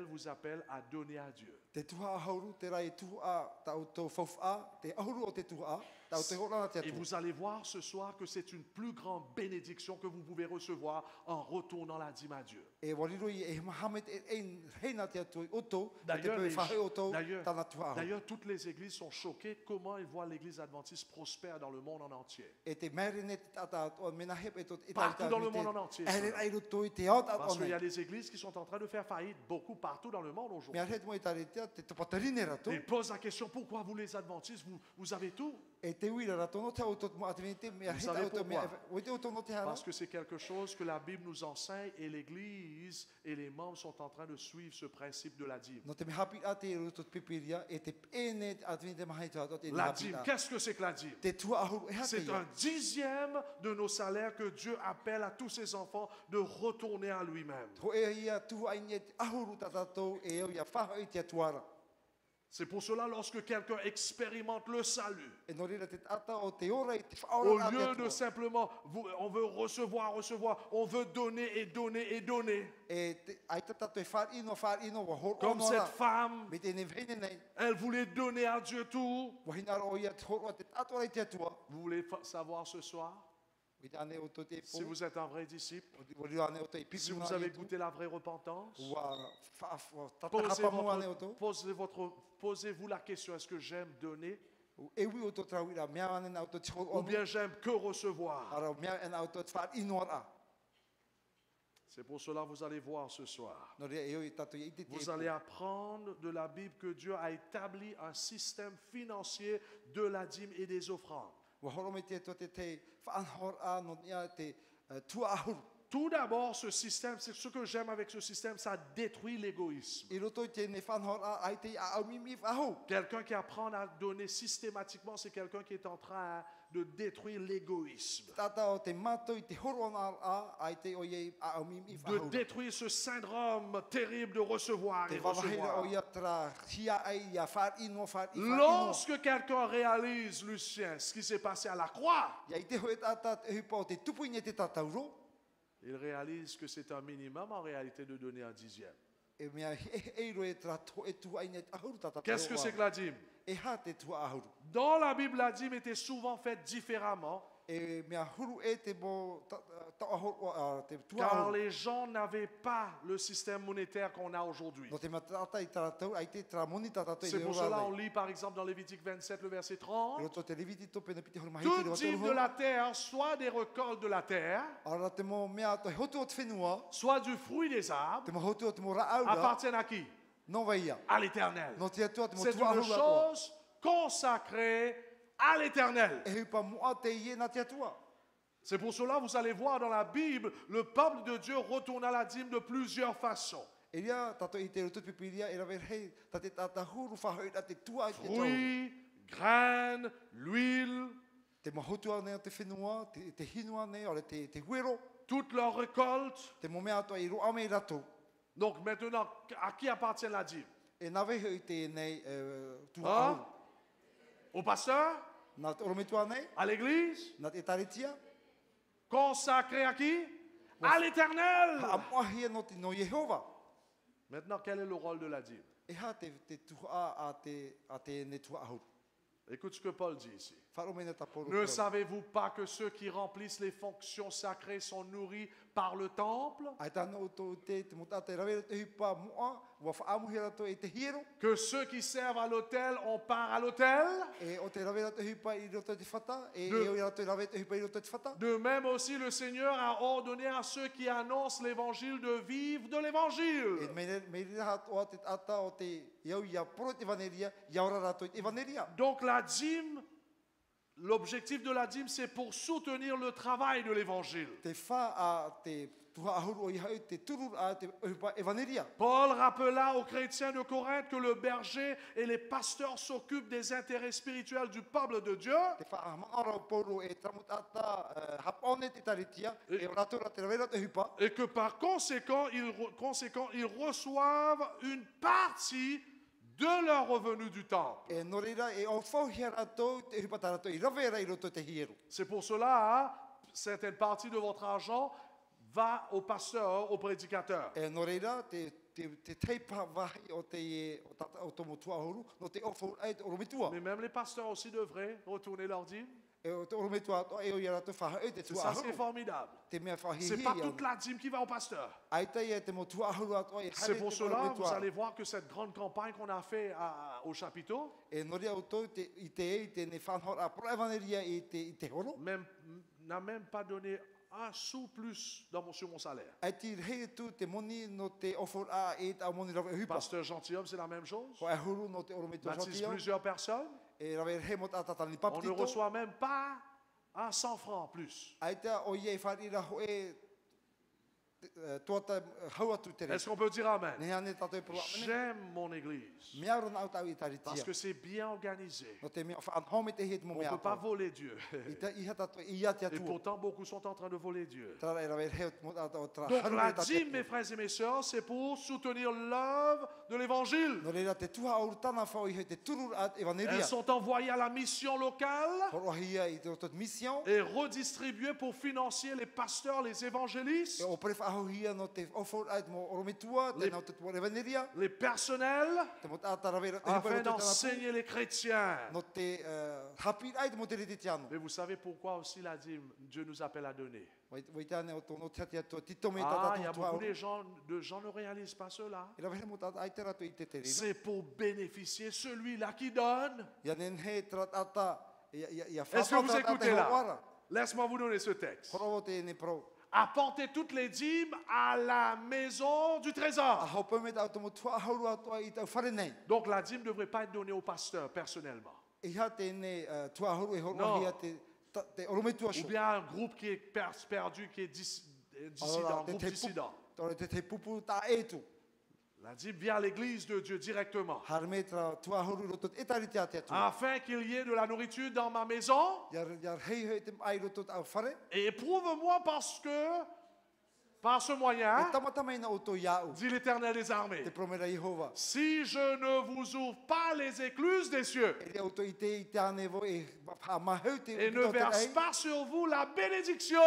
vous appelle à donner à Dieu. Te tuha a hauru te rai tuha ta o tō whawha, te ahuru o te tuha, au te hora te Et atua. vous allez voir ce soir que c'est une plus grande bénédiction que vous pouvez recevoir en retournant la dîme à Dieu. E wariroi e mahamet e heina te atua i oto, te D'ailleurs, pe whahe oto, d'ailleurs, tana tua ahu. d'ailleurs, toutes les églises sont choquées comment ils voient l'église adventiste prospère dans le monde en entier. E te merene te tata atua, mena hep e tot Partout dans le monde en entier. e ai roto i te aut Parce qu'il y atua. a des églises qui sont en train de faire faillite beaucoup partout dans le monde aujourd'hui. Mea het mo i taritea, te topatarine rato, Ils posent la question, pourquoi vous les adventistes, vous avez tout? e te uira rato no te auto mo atinite, mea Vous het savez auto, mea pourquoi? o te auto no te hara. Parce que c'est quelque chose que la Bible nous enseigne et l'Église et les membres sont en train de suivre ce principe de la dîme. No te me hapi ate i roto te pipiria, e te ene atinite mahai te ato, te La hapi dîme, a. qu'est-ce que c'est que la dîme? Te tua ahu e hate C'est ia. un dixième de nos salaires que Dieu appelle à tous ses enfants de retourner à lui-même. Ho e ia tu ai ni ahuru tatatou e ia whaha i te atuara. C'est pour cela, lorsque quelqu'un expérimente le salut, E no rira te tata o te ora i te au whaora a te lieu de atua. simplement, on veut recevoir, on veut donner et donner et donner. E te ai tatatou e whaino wa hor Comme onora. cette femme, Me te ne vene nei, elle voulait donner à Dieu tout. wa hinara o ia te horo a te tatatou i te atua. Vous voulez savoir ce soir I te ane o to te si po, vous êtes un vrai disciple, o rira ane o te si pipi vous una avez i tu. goûté la vraie repentance? Wa tata hapa mo ane o to. Posez-vous la question, est-ce que j'aime donner E wi o to trawira, mea ane na o to te horo ou ono. bien j'aime que recevoir? Ara mea ane o to te whaino ara. C'est pour cela que vous allez voir ce soir. No rira e o i tatu i te te Vous po. allez apprendre de la Bible que Dieu a établi un système financier de la dîme et des offrandes. Wa horo me te atua te whaanhor a no ia te tua ahuru. Tout d'abord, ce système, c'est ce que j'aime avec ce système, ça détruit l'égoïsme. I roto i te ne whaanhor a ai te a au mimi whahu. Quelqu'un qui apprend à donner systématiquement, c'est quelqu'un qui est en train de détruire l'égoïsme, Tata o te mato i te horo ana a ai te o iei a au mimi de whahu. détruire ce syndrome terrible de recevoir Te et wawahera o recevoir. ia tra hia ai ia whaino. Lorsque quelqu'un réalise, Lucien, ce qui s'est passé à la croix, Ia i te hoe tata e hupa o te tupu i ne te tatauro. il réalise que c'est un minimum en réalité de donner un dixième. E mea eiro e tra to e tua i ne ahuru tata. Qu'est-ce que c'est que la dîme? E ha te tua ahuru. Dans la Bible, la dîme était souvent faite différemment, E mea huru e te mo ta ahuru te tua car ahuru. les gens n'avaient pas le système monétaire qu'on a aujourd'hui. No te matata i taratau ai te tra moni tatatou i C'est le pour cela ora on lit par exemple dans Lévitique 27, le verset 30, Roto te reviti tope na piti horo mahiti toute le dîme de la terre, soit des récoltes de la terre, Ara te mo mea to hotu o te whenua, soit du fruit des arbres, te mo hotu o te mo raaura, appartiennent à qui? no vaia. À l'Éternel. No te atua te mo C'est tua une ahuru atua. chose consacrée à l'Éternel. E hupa mua te ie na te atua. C'est pour cela, vous allez voir dans la Bible, le peuple de Dieu retourne à la dîme de plusieurs façons. E ria, tato i te rotu pipiria, e rawe hei, ta te tata huru whahoi na te tua i te tau. Fruits, graines, l'huile, Te mahotu ane o te whenua, te hinu ane, ore te huero, toutes leurs récoltes. te mo mea toa i roa me i rato. Donc maintenant, à qui appartient la dîme? E nawe hoi te nei tua Hein? ahuru. Au pasteur? Nā te orometua nei, À l'église? nā te taritia, Consacré à qui? À l'Éternel. a moahia no Yehova. Maintenant, quel est le rôle de la dîme? E ha te tua a te ne tua ahuru. Écoute ce que Paul dit ici. Wharo mena ta poro. Ne savez-vous pas que ceux qui remplissent les fonctions sacrées sont nourris par le temple? Ai tana o tō te mota te rawe te hipa mua, wa whaamuhira to e te hiro, Que ceux qui servent à l'autel, on part à l'autel? e o te rawe te hipa i roto te whata, e De- e o i rato rawe te hipa i roto te whata. De même aussi, le Seigneur a ordonné à ceux qui annoncent l'évangile de vivre de E l'évangile. me rira o te ata o te iau ia poro te vaneria, iaura rato i te vaneria. Donc la dîme, l'objectif de la dîme, c'est pour soutenir le travail de l'évangile. Te wha a te tuha ahuru o i hau te turur a te hipa e vaneria. Paul rappela aux chrétiens de Corinthe que le berger et les pasteurs s'occupent des intérêts spirituels du peuple de Dieu. Te wha a maara o poro e tramut ata hapone te taritia, e o rato ra te rawe ra te hipa. Et que par conséquent, ils reçoivent une partie de leur revenu du temple. E no reira e o whauhia rato te hipa tarato i rawe ra i roto te hiro. C'est pour cela, hein, certaines parties de votre argent va au pasteur, au prédicateur. E no reira te te teipa wahi o te o tata o tomo tuahuru, no te ofo ai te oromitua. Mais même les pasteurs aussi devraient retourner leur dîme. E o te oromitua to e o ia rato whaha e te C'est ça, c'est tuahuru. formidable. Te mea whahi C'est pas toute la dîme qui va au pasteur. Ai tai e te mo tuahuru ato e C'est hare pour te cela, vous oromitua. allez voir que cette grande campagne qu'on a fait au chapiteau, E nori au tau i te e te ne whanhor a pro evaneria i te horo. n'a même pas donné un sou plus sur mon salaire. Ai ti hei tu te moni no te ofo a e ta moni rawe hupa. Pasteur Gentilhomme, c'est la même chose. Ko e huru no te oromitua Baptise jotio. plusieurs personnes. E rawe he mo tata ni On ne papitito. reçoit même pas un 100 francs plus. Ai te o ie wharira ho e tuata hauatu te re. Est-ce qu'on peut dire Amen? Ne hane tato e pro amene. J'aime mon église Mea rona au tau i parce taritia. que c'est bien organisé. No te mea wha anhome te hit mo On ne mea peut pas ato. voler Dieu. I te iha tato i ia te Et atua. pourtant, beaucoup sont en train de voler Dieu. Tara e rawe he mo ato tra Donc haru la e ta dîme, te mes frères et mes sœurs, c'est pour soutenir l'œuvre de l'évangile. no reira te tuha au tana whao i he te turur at Elles evaneria. sont envoyées à la mission locale Horoahia i te rotot mission. et redistribuées pour financer les pasteurs, les évangélistes, E o pref ahohia no te ofo at mo oromitua. Te Le- nau te tuwa evaneria. les personnels, Te mo tata rawe te afin hipa d'enseigner les chrétiens. no te hapi ai te mo te rete tiano. Mais vous savez pourquoi aussi la dîme, Dieu nous appelle à donner. Wai tane o tono te tia to tito me Ah, tata il y a tuha. beaucoup de gens ne réalisent pas cela. E rawe he mo tata ai te rato i te te rira. C'est pour bénéficier celui-là qui donne. Ia nen he trat ata ia Est-ce que vous whakata écoutez ata là? wara. Laisse-moi vous donner ce texte. Horowo te ne pro. Apportez toutes les dîmes à la maison du A trésor. haupa me tau tomo tua hauru atoa i tau whare nei. Donc la dîme ne devrait pas être donnée au pasteur personnellement. I ha tēnei tua hauru e No. horohia te orometua Ou sho. bien un groupe qui est perdu, qui est dissident, un groupe dissident. Tore te pupu ta e tu. La dîme vient à l'église de Dieu directement. Harme tra tua hauru rotot e tari te atea tua. Afin qu'il y ait de la nourriture dans ma maison. Iar hei hei te ai rotot au whare. Et éprouve-moi parce que, par ce E moyen, tamatama ina o tō iau. dit l'Éternel des armées, Te promera Jehova. si je ne vous ouvre pas les écluses des cieux E reo to i te anevo e mahau te et ne pito te verse ai. pas sur vous la bénédiction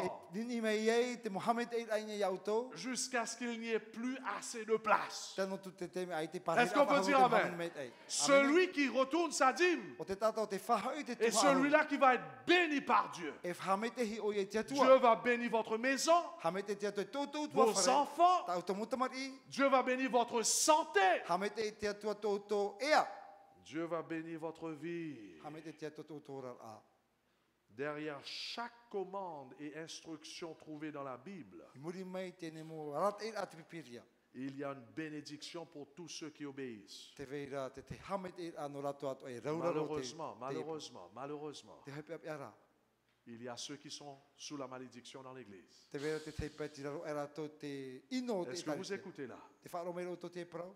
E nini me iei te Mohamed e aina iau tō. jusqu'à ce qu'il n'y ait plus assez de place. Tano tu te teme ai te pare. Est-ce qu'on peut dire Amen? Celui qui retourne sa dîme O te tata o te whahau i te est tuha hauru. celui-là qui va être béni par Dieu. E whamete hi o i te Dieu atua. va bénir votre maison, Hamete te atua tōtou tua vos whare. enfants. Tau to mutamari. Dieu va bénir votre santé. Hamete te atua tōtou ea. Dieu va bénir votre vie. Hamete te atua tōtou rara. Derrière chaque commande et instruction trouvée dans la Bible, I muri mai tēne mō rat e ati pipiria. il y a une bénédiction pour tous ceux qui obéissent. Te veira te hamete e ano rato ato e rauraro Malheureusement, te haipe api ara. il y a ceux qui sont sous la malédiction dans l'église. Te veira te teipa ti raro e rato te ino te Est-ce que vous taritia. écoutez là? Te whaaromero to te prau.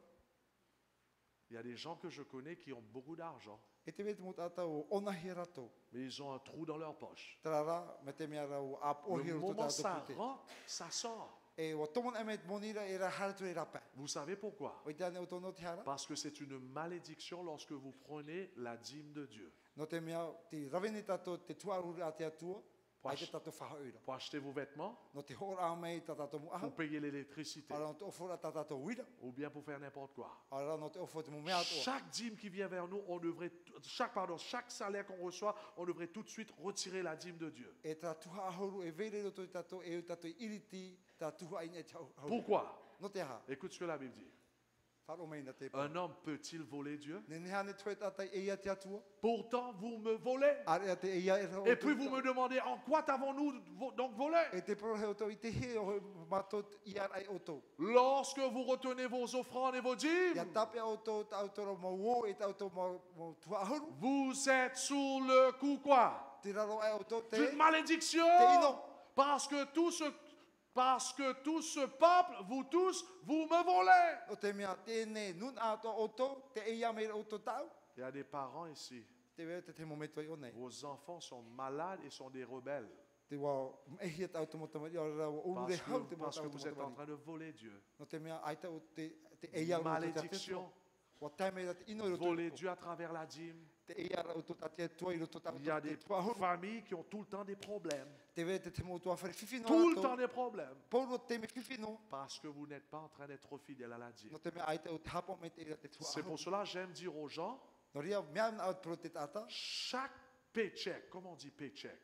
Il y a des gens que je connais qui ont beaucoup d'argent, E te vete mo tata o onahi rato. mais ils ont un trou dans leur poche. Tarara, me te mea rau ap Le ohi roto moment tato ça pute. rentre, ça sort. E o tomon emet monira e ra haratu e rapa. Vous savez pourquoi? O i tane o tono te hara. Parce que c'est une malédiction lorsque vous prenez la dîme de Dieu. No te mea, te ravene tato te tuaruri a te atua. Ai te tato whahaura. Pour acheter vos vêtements, No te hora mei tato mu aha. pour payer l'électricité, Ara no te ofora tato wira. ou bien pour faire n'importe quoi. Ara no te ofo te mu mea atua. Chaque dîme qui vient vers nous, chaque salaire qu'on reçoit, on devrait tout de suite retirer la dîme de Dieu. E tā tuha ahoru e vere roto i tato e o tato i iriti tā tuha aina e te ahoru. Pourquoi? No te aha. Écoute ce que la Bible dit. Wharo mei na te pa. Un homme peut-il voler Dieu? Ne hane toi tatai e ia te atua. Pourtant, vous me volez. Are te e ia e rao. Et puis vous me demandez, en quoi t'avons-nous donc volé? E te prohe o tau i te he o matot i ar ai o tau. Lorsque vous retenez vos offrandes et vos Ia dîmes, tape o tau ta autoro mo wo e ta auto mo tuha ahoru. vous êtes sous le coup quoi? Te raro ai o tau te D'une malédiction. te ino. Parce que tout ce peuple, vous tous, vous me volez. O te mea tēne nun ato o tau te e ia mei o tau tau. Il y a des parents ici. Te vea te mometo i o nei. Vos enfants sont malades et sont des rebelles. Te wā e hia tau te motamari o rau o ure hau te Parce que motamari. vous êtes en train de voler Dieu. No te mea ai tau te e ia o tau te Malédiction. Wa taime da te ino i roto. Voler Dieu à travers la dîme. Te ia o to tatia tua I roto Il y a des tua huru. familles qui ont tout le temps des problèmes. Te ve te mo tua fare fifino. Tout le temps des problèmes. Poro te me fifino. Parce que vous n'êtes pas en train d'être fidèle à la dîme. No te me aite o te hapo me te ira te tua C'est huru. pour cela que j'aime dire aux gens, No ria mea na pro te tata. chaque paycheck, comment on dit paycheck?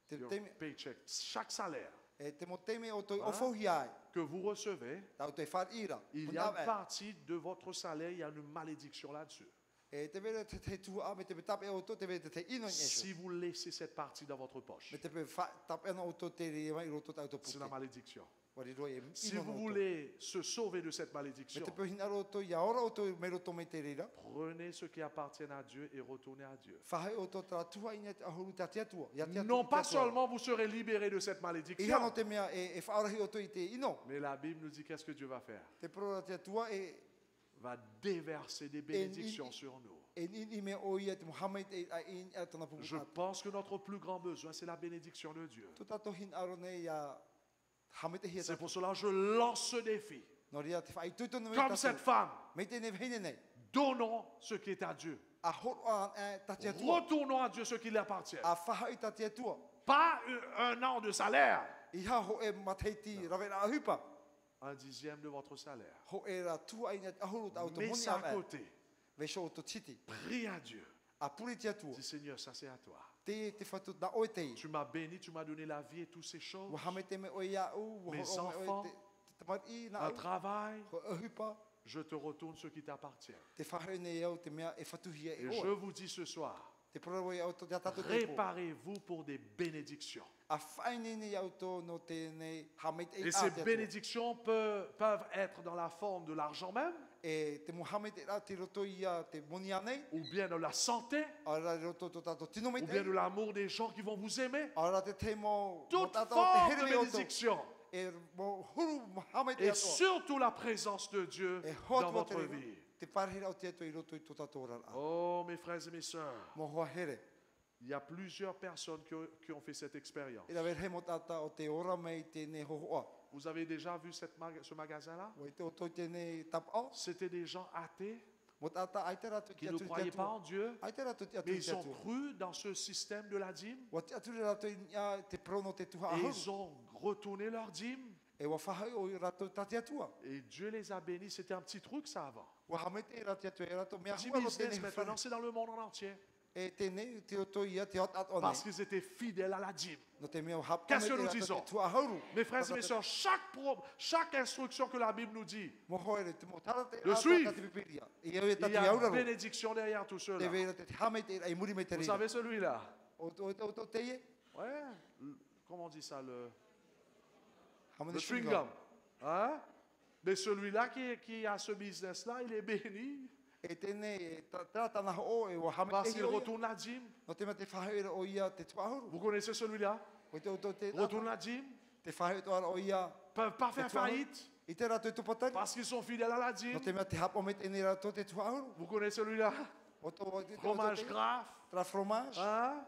Te Your te me paycheck, chaque salaire te mo te me o to Hein? ofo hiai. que vous recevez, Tau te far ira. il y a une partie de votre salaire, il y a une malédiction là-dessus. Te vere te tua me te tape o to te vere te ino nyeso. Si vous laissez cette partie dans votre poche, Me te pe tape ana o to te ri mai roto tau to c'est puke. la malédiction. Wari roi e Si ino vous no to. voulez se sauver de cette Me malédiction, te pe hina roto ia ora o to me roto me te rira. prenez ce qui appartient à Dieu et retournez à Dieu. Whahai o to tra tua ina te ahuru tatia tua. Ia tia Non tua pas tua. seulement vous serez libérés de cette I hano malédiction, te mea e whaarahi o to I te ino. mais la Bible nous dit qu'est-ce que Dieu va faire? Te prora tia tua Va déverser des bénédictions sur nous. e ni me o ia te Muhammad e a in a tana pu. Je pense que notre plus grand besoin, c'est la bénédiction de Dieu. Tu tato hin aro nei ia hamete hia C'est ta. pour cela que je lance ce défi. No ria te whai tuto no Comme cette femme, Me te ne vhine nei. donnons ce qui est à Dieu. A horo an tatia tua. Retournons à Dieu ce qui lui appartient. A whahai tatia tua. Pas un an de salaire, I ha ho e mateiti ravera a hupa. un dixième de votre salaire. Ho e ra tua ina ahuru tau to Mets moni ça à a. côté. Vesho to titi. Prie à Dieu. A puri tia tua. Dis Seigneur, ça c'est à toi. Te whatu na oe tei. Tu m'as béni, tu m'as donné la vie et toutes ces choses. Wa hamete me o ia u. Mes enfants, Te mari na Un au. travail, Ho e hupa. je te retourne ce qui t'appartient. Te whahai nei au te mea e whatuhia e Et je oe. vous dis ce soir, Te proroi au to tato te po. préparez-vous pour des bénédictions. A whaine nei au to no te nei hamete Et e ces a te bénédictions peuvent être dans la forme de l'argent même, E te Muhammad e ra te roto ia te moni anei. ou bien de la santé, A ra roto to tato tino me ou bien te. de l'amour des gens qui vont vous aimer. A ra te te mo Toute tato forme te de here o to. bénédiction. E mo huru Muhammad e Et ato. surtout la présence de Dieu E dans hot votre te vie. te parhira o te ato I roto I to tato ora. Oh, mes frères et mes sœurs, Mo hoa here. il y a plusieurs personnes qui ont fait cette expérience. I ra ver he mo tata o te ora mei te ne hohoa. Vous avez déjà vu ce magasin-là? Wa I te o to te ne tap o. C'était des gens athées Mo tata ai te rato qui ki ne atu croyaient te pas en atu. Dieu, Ai te rato te atu mais ils te ont atu. cru dans ce système de la dîme Wa te atu rato ia te prono te tuha et ahuru. ils ont retourné leur dîme. E wa whahai o I rato tati atua. Et Dieu les a bénis. C'était un petit truc ça avant. Wa hamete e rati atu e rato mea Petit hua no te business ne maintenant, c'est dans le monde en entier. E te ne te o to ia te hot at one. Parce qu'ils étaient fidèles à la dîme. No te mea o hap Qu'est-ce que hamete nous rato disons? te tua ahuru. Mes frères et mes sœurs, chaque instruction que la Bible nous dit, Mo hoere te mo tara te Le ata suivre. ka te pipiria. I au e il y tatu a i auraro. une bénédiction derrière tout Te cela. veira te hamete e muri me te Vous rira. savez celui-là? O to te ie. Ouais. Comment on dit ça? Hamene Le chewing gum. Hein? Mais celui-là qui a ce business-là, il est béni E tene tana ho e wa hamete parce e qu'il o ia. retourne la dîme. No te mea te whaheira o ia te tua ahuru. Vous connaissez celui-là? O te o to te Retourne la dîme. te whahe to ara o ia. Ils ne peuvent pas faire faillite I te rato e tupatari. parce qu'ils sont fidèles à la dîme. No te mea te hap o me te ne rato te tua ahuru. Vous connaissez celui-là? O to Fromage grave. Tra fromage. Hein?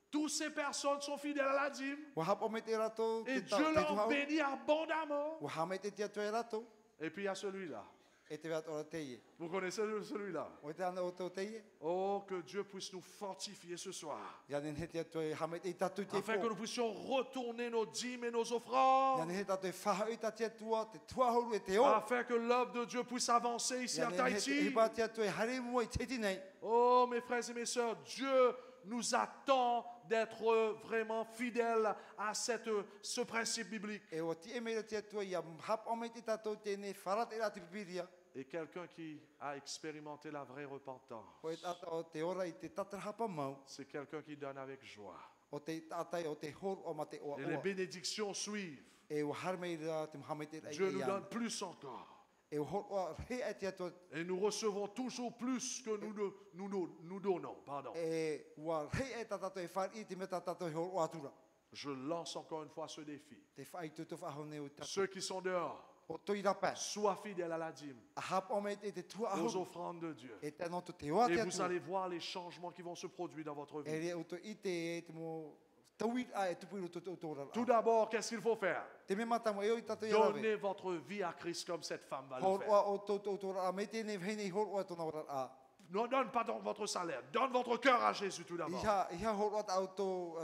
Toutes ces personnes sont fidèles à la dîme. Wa hap o me te rato Et te Dieu leur tua ahuru. bénit abondamment. Wa hamete te atu e rato. Et puis il y a celui-là. E te vea ora te ie. Vous connaissez celui-là? O te ana o to te ie. Oh, que Dieu puisse nous fortifier ce soir. Ia nen he te atu e hamete I tatu te Afin que po. nous puissions retourner nos dîmes et nos offrandes. Ia nen he tatu e whaha I tatu e tua, te tua ahuru e te o. Afin que l'œuvre de Dieu puisse avancer ici Ia à nen he Tahiti. hipa te atu e hare mua I teti nei. Oh, mes frères et mes sœurs, Dieu nous attend d'être vraiment fidèles à ce principe biblique. E o ti e mea te atu ia hap o me te tatu te ne wharat e rati pipiria. Et quelqu'un qui a expérimenté la vraie repentance, Ko e tata o te ora I te tata hapa mau. c'est quelqu'un qui donne avec joie. O te tata o te hor o ma te oa Et les oa. bénédictions suivent. E o harmei ra te muhamete ra Dieu nous ia. donne plus encore. E o hor oa he e te atu. Et nous recevons toujours plus que nous donnons. Pardon. E ua he e tata e whar I te me tata e hor oa atura. Je lance encore une fois ce défi. Te whai tutu whahone o tata. Ceux qui sont dehors, O toi rapa. soient fidèles à la dîme, A hap o me te tua aux ahuru. offrandes de Dieu. E te noto te oa Et te vous atu. allez voir les changements qui vont se produire dans votre E vie. rea o to I te mo tawit a e tupu o to ora. Tout d'abord, qu'est-ce qu'il faut faire? Te me mata mo e o I tatu ia rave. Donnez votre vie à Christ comme cette femme va le Hor faire. oa o to ora me te ne vhene hor oa tona ora a. Non, donne pas votre salaire. Donne votre cœur à Jésus tout d'abord. Iha horot auto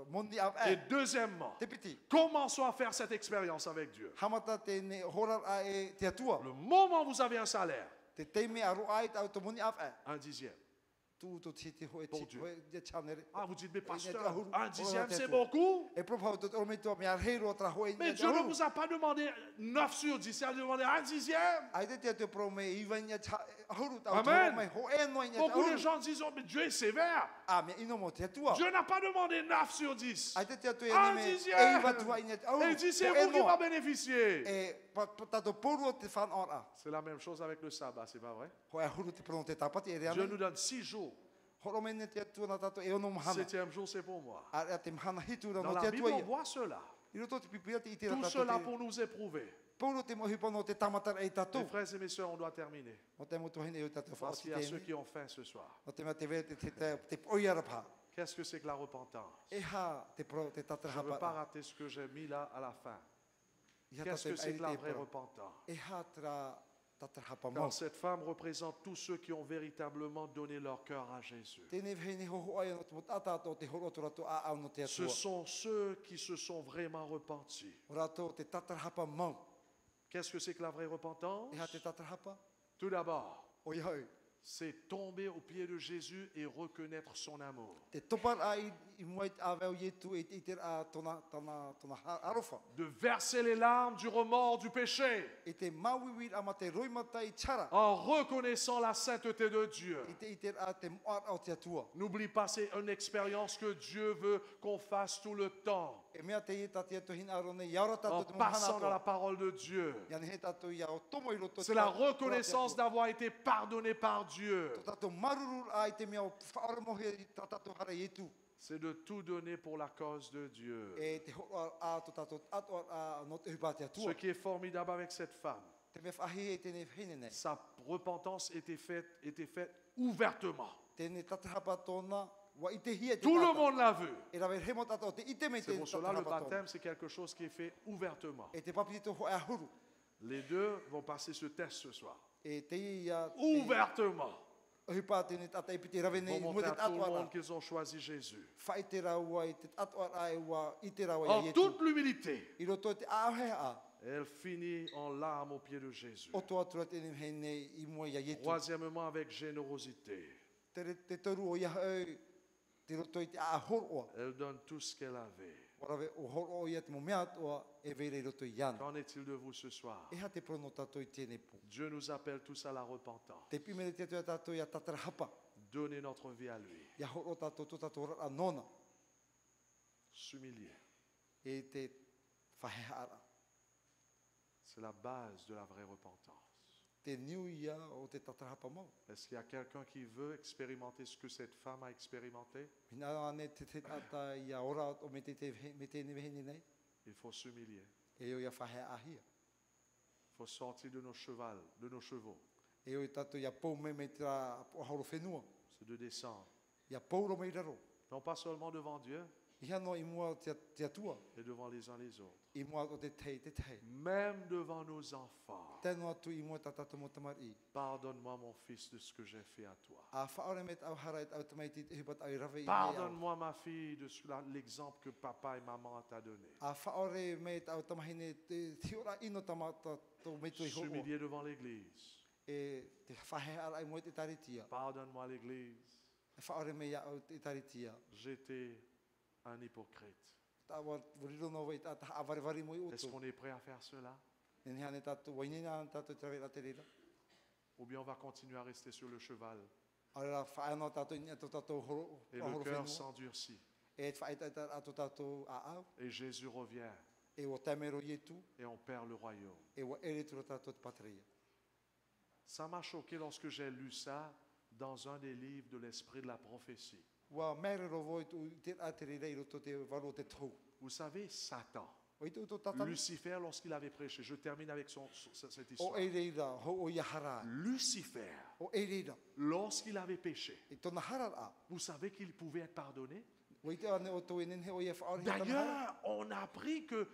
mondi av Et deuxièmement, Te piti. commençons à faire cette expérience avec Dieu. Hamata te ne horar a e te atua. Le moment où vous avez un salaire, Te teime a roa te auto moni av un dixième. Tu to titi ho e Pour titi Dieu. ho e de chanere. Ah, vous dites, mais Et pasteur, net- un dixième, c'est Net- beaucoup. E profa to o me to me ar hero tra ho e Mais Dieu ne vous a pas demandé 9 sur 10, il a demandé un dixième. Ai te te pro me iva nya horu ta Amen. me ho e no nya Beaucoup de gens disent, oh, mais Dieu est sévère. a me ino mo te atua. Dieu n'a pas demandé 9 sur 10. Ai te te to Un e me dixième. e iva tua nya Et il dit, c'est vous qui va bénéficier. E ta to poru te fan ora. C'est la même chose avec le sabbat, c'est pas vrai? Ho e huru te pro te tapati e Dieu reana. nous donne 6 jours. Horomene te atua na tato e ono mahana. 7e jour, c'est pour moi. A te mahana hitu ra Dans no la te Bible, atua on ia. voit cela. I roto te pipia te iti ra Tout tato cela te. pour nous éprouver. Poru te mo hipono te tamatara e tato. Mes frères et mes sœurs, on doit terminer. O te mo tohine e tato fa Parce qu'il y a ceux te. qui ont faim ce soir. O te ma te vete te oiara pa. Qu'est-ce que c'est que la repentance? E ha te pro te tatara Je ne veux pas hapa. rater ce que j'ai mis là à la fin. Ia Qu'est-ce que tate c'est que la ai vraie pro. repentance? E ha tra tatara hapa mo. Car cette femme représente tous ceux qui ont véritablement donné leur cœur à Jésus. Tene vheni ho ho ai no te mutata to te horo to rato a au no te Ce atua. sont ceux qui se sont vraiment repentis. O rato te tatara hapa mo. Qu'est-ce que c'est que la vraie repentance? E ha te tatara hapa. Tout d'abord, O ia hoi. c'est tomber aux pieds de Jésus et reconnaître son amour. Te topar ai I moit aveu yetu e te iter a tona arofa. De verser les larmes du remords du péché E te mawiwir ama te roimata I chara. en reconnaissant la sainteté de Dieu. I te iter a te moar au te atua. N'oublie pas, c'est une expérience que Dieu veut qu'on fasse tout le temps, E mea te ita te atu hin arone yaura en tato te passant dans la mohana parole de Dieu. Iane he tato ia o tomo I roto. C'est la reconnaissance d'avoir été pardonné par Dieu. Tato marurur ai te mea o whaare mohe I tato hara yetu. C'est de tout donner pour la cause de Dieu. E te ho a to tato atu a no te hupa te Ce atua. qui est formidable avec cette femme, Te me whahi e tene whenene. sa repentance était faite ouvertement. Tene tatahapa tona wa I te hia te Tout le tata. monde l'a vu. E rawe hemo tato te ite me C'est te pour cela le tatahapa tona. baptême, c'est quelque chose qui est fait ouvertement. E te papito ho a huru. Les deux vont passer ce test ce soir. E te ia Ouvertement. hipa tene tata I piti rawe Ils nei vont mo montrer te à tout le atuara. monde qu'ils ont choisi Jésus. Whai te raua I te atuara e wa I te raua En ia toute yetu. l'humilité, I roto te ahe a. elle finit en larmes aux pieds de Jésus. O toa tura tene hene I mua ia yetu. Troisièmement, avec générosité, Te toru o ia hau. Te roto I te a horoa. elle donne tout ce qu'elle avait. O rawe o horoa ia te mo mea atua e vere I roto I ana. Qu'en est-il de vous ce soir? E ha te prono tato I tēne po. Dieu nous appelle tous à la repentance. Te pimere te atua tato ia tatara hapa. Donner notre vie à lui. Ia horo tato to tato rara nona. S'humilier. E te whahehara. C'est la base de la vraie repentance. Te niu ia o te tatara hapa mau. Est-ce qu'il y a quelqu'un qui veut expérimenter ce que cette femme a expérimenté? Hina ane te tata ia ora o me te neveheni nei. Il faut s'humilier. E o ia whahe ahia. Il faut sortir de nos chevaux. E o i tato ia pou me te ra o hauro whenua. C'est de descendre. Ia pouro me raro. Non pas seulement devant Dieu, I hano I mua te atua. mais devant les uns les autres. I mua o te tei. Même devant nos enfants. Tēnu atu I mua tatato mo tamari. Pardonne-moi, mon fils, de ce que j'ai fait à toi. A whaore me te au hara i te au tamaiti te hipat au rawe I mea. Pardonne-moi, ma fille, de l'exemple que papa et maman t'a donné. A whaore me te au tamahine te tiora ino tamata to me tui horo. S'humilier devant l'église. E te whahe ara I mua te taritia. Pardonne-moi, l'église. E whaore me ia au te taritia. J'étais un hypocrite. Tawa wuriro no wei tata avari mo I Est-ce uto. qu'on est prêt à faire cela? Nene hane tatu wainina tatu trawe la te rira. Ou bien on va continuer à rester sur le cheval Ara whaano tatu ina to tatu horo et le horo cœur whenua. s'endurcit. E te whae tata atu tatu a au. Et Jésus revient E o tamero ietu. et on perd le royaume. E wa ere turo tatu te patria. Ça m'a choqué lorsque j'ai lu ça dans un des livres de l'esprit de la prophétie. Wa mere ro voi tu te ateri rei roto te varo te tau. Vous savez, Satan, O i tu tata. Lucifer, lorsqu'il avait prêché, je termine avec cette O histoire. e reira ho o ia hara. Lucifer, O e reira. lorsqu'il avait péché, I tona hara a. vous savez qu'il pouvait être pardonné? O i te ane o to enen he o ia whaore he tona hara. D'ailleurs, on a appris que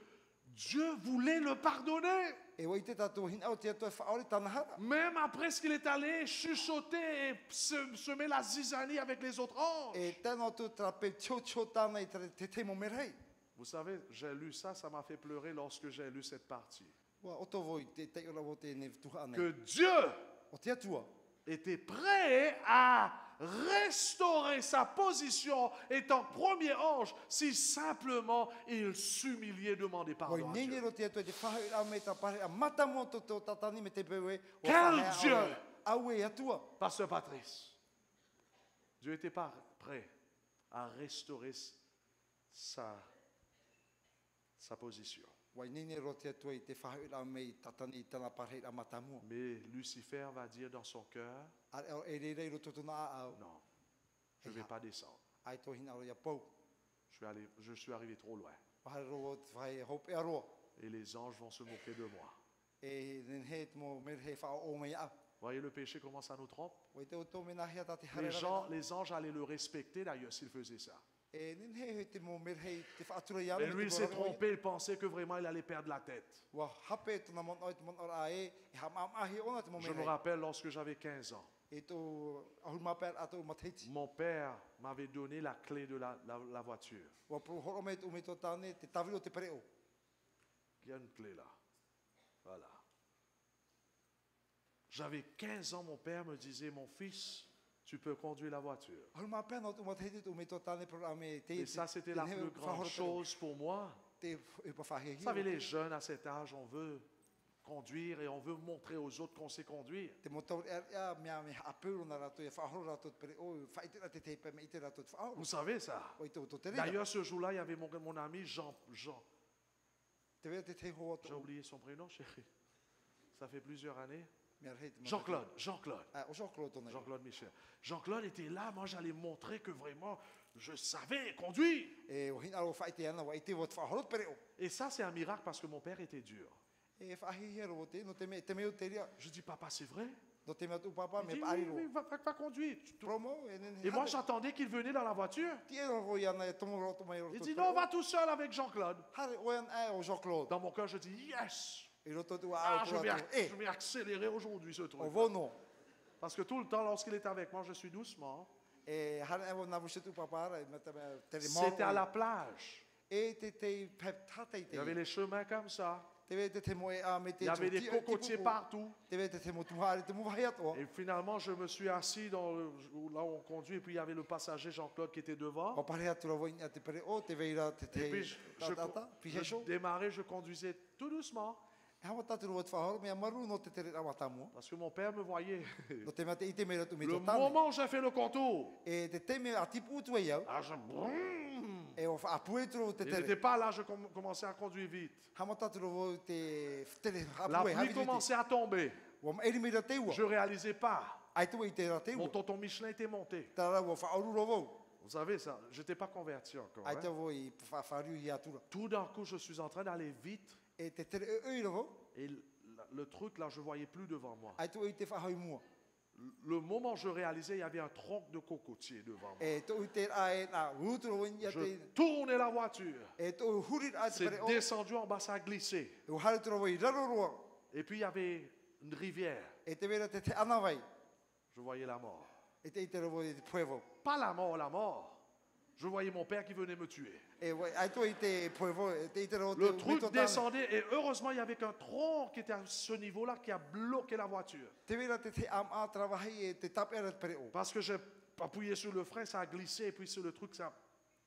Dieu voulait le pardonner. E o i te tātou hina o te atua e whaore tāna hara. Même après ce qu'il est allé chuchoter et semer la zizanie avec les autres anges. E tēnā tō trape tio tāna i te te mo merei. Vous savez, j'ai lu ça, ça m'a fait pleurer lorsque j'ai lu cette partie. Wa o tō voi te te ora wo te ne tuha ane. Que Dieu O te atua. était prêt à restaurer sa position étant premier ange si simplement il s'humiliait, demandait Oi pardon à nene Dieu. ro te atua te whahau rā me ta pare a mata mo tō tatani me te pewe. Quel Dieu! Au e atua. Pasteur Patrice, Dieu était pas prêt à restaurer sa position. Wai nene ro te atua i te whahau rā me i tatani i tana pare a mata mo. Mais Lucifer va dire dans son cœur, E re rei ro tōtuna a au. non, je ne vais pas descendre. Ai tō hina ro ia pau. Je suis arrivé trop loin. Wahare ro te whai hope e aroa. Et les anges vont se moquer de moi. E nen he te mo mere he wha o mei a. Voyez, le péché commence à nous tromper. Wai te o tō mena hea ta te hare Les anges allaient le respecter d'ailleurs s'il faisait ça. E nen he te mo mere he te whaatura ia. Et lui, il s'est trompé, il pensait que vraiment il allait perdre la tête. Wa hape tōna mon oi te mon ora e. E ha maamahi ona te mo Je me mere. rappelle lorsque j'avais 15 ans, E tō ahul mapea a tō mateiti. mon père m'avait donné la clé de la voiture. Wa pro horo me tō me tō tāne te tawiro te pereo. Il y a une clé là. Voilà. J'avais 15 ans, mon père me disait, mon fils, tu peux conduire la voiture. Ahul mapea no tō mateiti tō me tō tāne pro a me te. Et ça, c'était la plus grande chose pour moi. Te e pa whahe Vous savez, les jeunes à cet âge, on veut conduire et on veut montrer aux autres qu'on sait conduire. Te motor e mea me apuro na rato e whahoro rato te pereo. Whaitera te te pe me ite rato te whahoro. Vous savez ça. Oi tō tō te rega. D'ailleurs, ce jour-là, il y avait mon ami Jean. Te vea te te hoa J'ai tō. oublié son prénom, chérie. Ça fait plusieurs années. Mea rei te mata. Jean-Claude. O Jean-Claude tōna. Jean-Claude Michel. Jean-Claude était là, moi j'allais montrer que vraiment je savais conduire. E o hina ro whaite ana wa ite wo te whahoro te pereo. Et ça, c'est un miracle parce que mon père était dur. E whahi ro te no te me o te ria. Je dis, papa, c'est vrai? No te mea tu papa Il me dit, pari oui, ro. oui, va conduire. Promo e nen. Et moi, j'attendais qu'il venait dans la voiture. Ti e ro iana e tomo ro to mai ro. Il dit, non, va tout seul avec Jean-Claude. Hare o ian e o Jean-Claude. Dans mon cœur, je dis, yes! E ro to tu Ah, a je o je vais accélérer aujourd'hui ce truc. o vono. Parce que tout le temps, lorsqu'il est avec moi, je suis doucement. E hare e o na vuse tu papa ara me te te C'était à la plage. E te te pep tata i Il y avait te. les chemins comme ça. Te ve te te mo e a me te. Il y avait des cocotiers partout. Te ve te te mo tu hare te mo vai ato. Et finalement, je me suis assis là où on conduit. Et puis, il y avait le passager Jean-Claude qui était devant. O pare atu ro voina te pereo te veira te Et puis, te tata. je démarrais, je conduisais tout doucement. E hawa tatu ro te whahoro mea maru no te te re awa tamu. Parce que mon père me voyait. No te mea te ite mea tu me Le to tane. moment où j'ai fait le contour, E te te mea a tipu utu e iau. ah, je... Vroom. E o apue tu te Il te. n'était pas là, je commençais à conduire vite. Hama tatu ro te te La apue pluie commençait à tomber. Wa eri me ra te ua. Je ne réalisais pas. Ai tu i te ra te Mon ua. tonton Michelin était monté. Tara wa whaoru ro vau. Vous savez ça, je n'étais pas converti encore. Ai hein. te vo i whawharu i atura. Tout d'un coup, je suis en train d'aller vite. E te te e ro vau. Et le truc là, je ne voyais plus devant moi. Ai tu i te whahau mua. Le moment où je réalisais, il y avait un tronc de cocotier devant moi. E tu i te a e na utu ro i Je te. tournais la voiture. E tu huri a te C'est pere o. descendu en bas, ça a glissé. E hare tu ro i raro roa. Et puis il y avait une rivière. E te vera te te ana vai. Je voyais la mort. E te i te ro i te puevo. Pas la mort. Je voyais mon père qui venait me tuer. E wai ai tu i te puevo. E te i te ro Le te truc mito tane. descendait et heureusement il y avait qu'un tronc qui était à ce niveau-là qui a bloqué la voiture. Te vera te te am a travahi e te tape ara te pere o. Parce que j'ai appuyé sur le frein, ça a glissé et puis sur le truc, ça...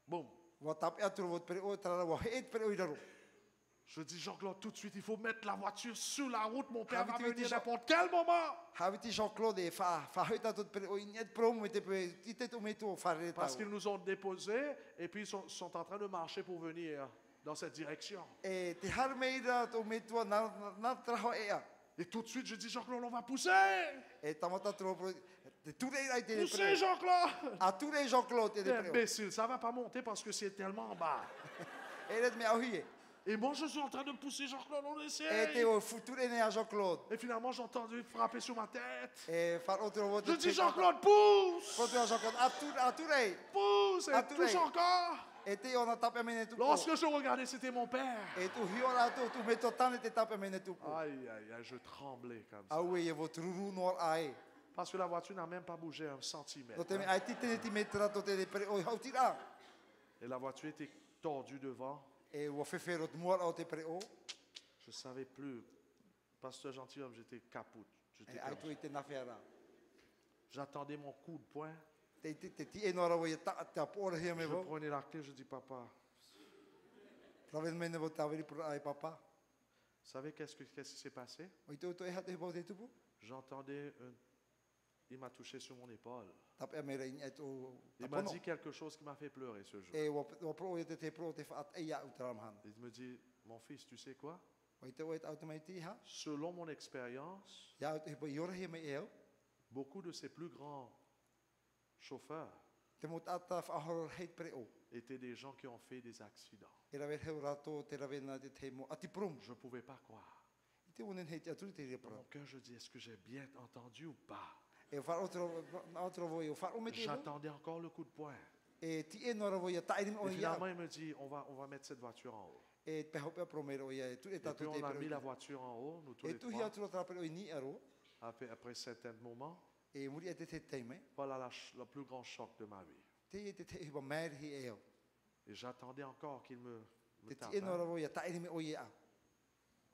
Boum. Wa tape atu ro te pere o tara wa he te pere o i raro. Je dis, Jean-Claude, tout de suite, il faut mettre la voiture sur la route. Mon père Ah, va mais tu venir dis, n'importe quel moment. Haviti Jean-Claude e whahoi tatu te pere o i net promo e te pere i te tu me tu o whare Parce tau. qu'ils nous ont déposés et puis ils sont en train de marcher pour venir dans cette direction. E te hare meira tu me tu na traho e a. Et tout de suite, je dis, Jean-Claude, on va pousser. E tamata tu ro te ture ai te Poussez, pere. Jean-Claude. A ture Jean-Claude te T'es pere o. imbécile, ça va pas monter parce que c'est tellement en bas. E ret me auhi e. Et moi, je suis en train de pousser Jean-Claude, on E te essaie. o future ne a Jean-Claude. Et finalement, j'ai entendu frapper sur ma tête. E wharo te ro Je dis, Jean-Claude, pousse. Jean-Claude a ture Pousse et Attends, pousse hey. encore. E te ona tape mene tupo. Lorsque je regardais, c'était mon père. E tu hiora tu tu me totane te tape mene tupo. Aïe, aïe, aïe, je tremblais comme ça. Au e vo truru no ai. Parce que la voiture n'a même pas bougé un centimètre. No te me ai ti te ti metra to te pre o hautira. Et la voiture était tordue devant. E wo fefero te moa o te pre o. Je ne savais plus. Pasteur Gentilhomme, j'étais capoute. E ai tu i te nafera. J'attendais mon coup de poing. Te ti e no ra wo ta ta por he me Je vo. prenais la clé, je dis, papa, Travel mene vo taveri pro ai papa. vous savez qu'est-ce qui s'est passé? O te to e ha te vo te tupo. J'entendais, il m'a touché sur mon épaule. Tape me re e to. Il m'a dit quelque chose qui m'a fait pleurer ce jour. E wo pro e te pro te fa e ya utramhan. Il me dit, mon fils, tu sais quoi? O te o e automati ha. Selon mon expérience, Ya te bo yora he me e. beaucoup de ces plus grands chauffeurs Te mo tata fa hor he pre o. étaient des gens qui ont fait des accidents. E ra ver he rato te ra vena te mo ati prum. Je ne pouvais pas croire. I te wonen he te atu te re Dans pro. mon cœur, je dis, est-ce que j'ai bien entendu ou pas? E fa outro vo e fa o me te. J'attendais encore le coup de poing. E ti e no ra vo ya ta irim o Et ya. finalement, il me dit, on va mettre cette voiture en haut. E pe hope promero ya tu e Et tatu puis te on a mis la pro. voiture en haut, nous tous E les tu hi trois. atu tra pro ni aro. Après un certain moment, E muri e te teime. voilà le plus grand choc de ma vie. Te te ba mer hi e. Et j'attendais encore qu'il me Te tape. ti e no ra vo ya ta irim o ya.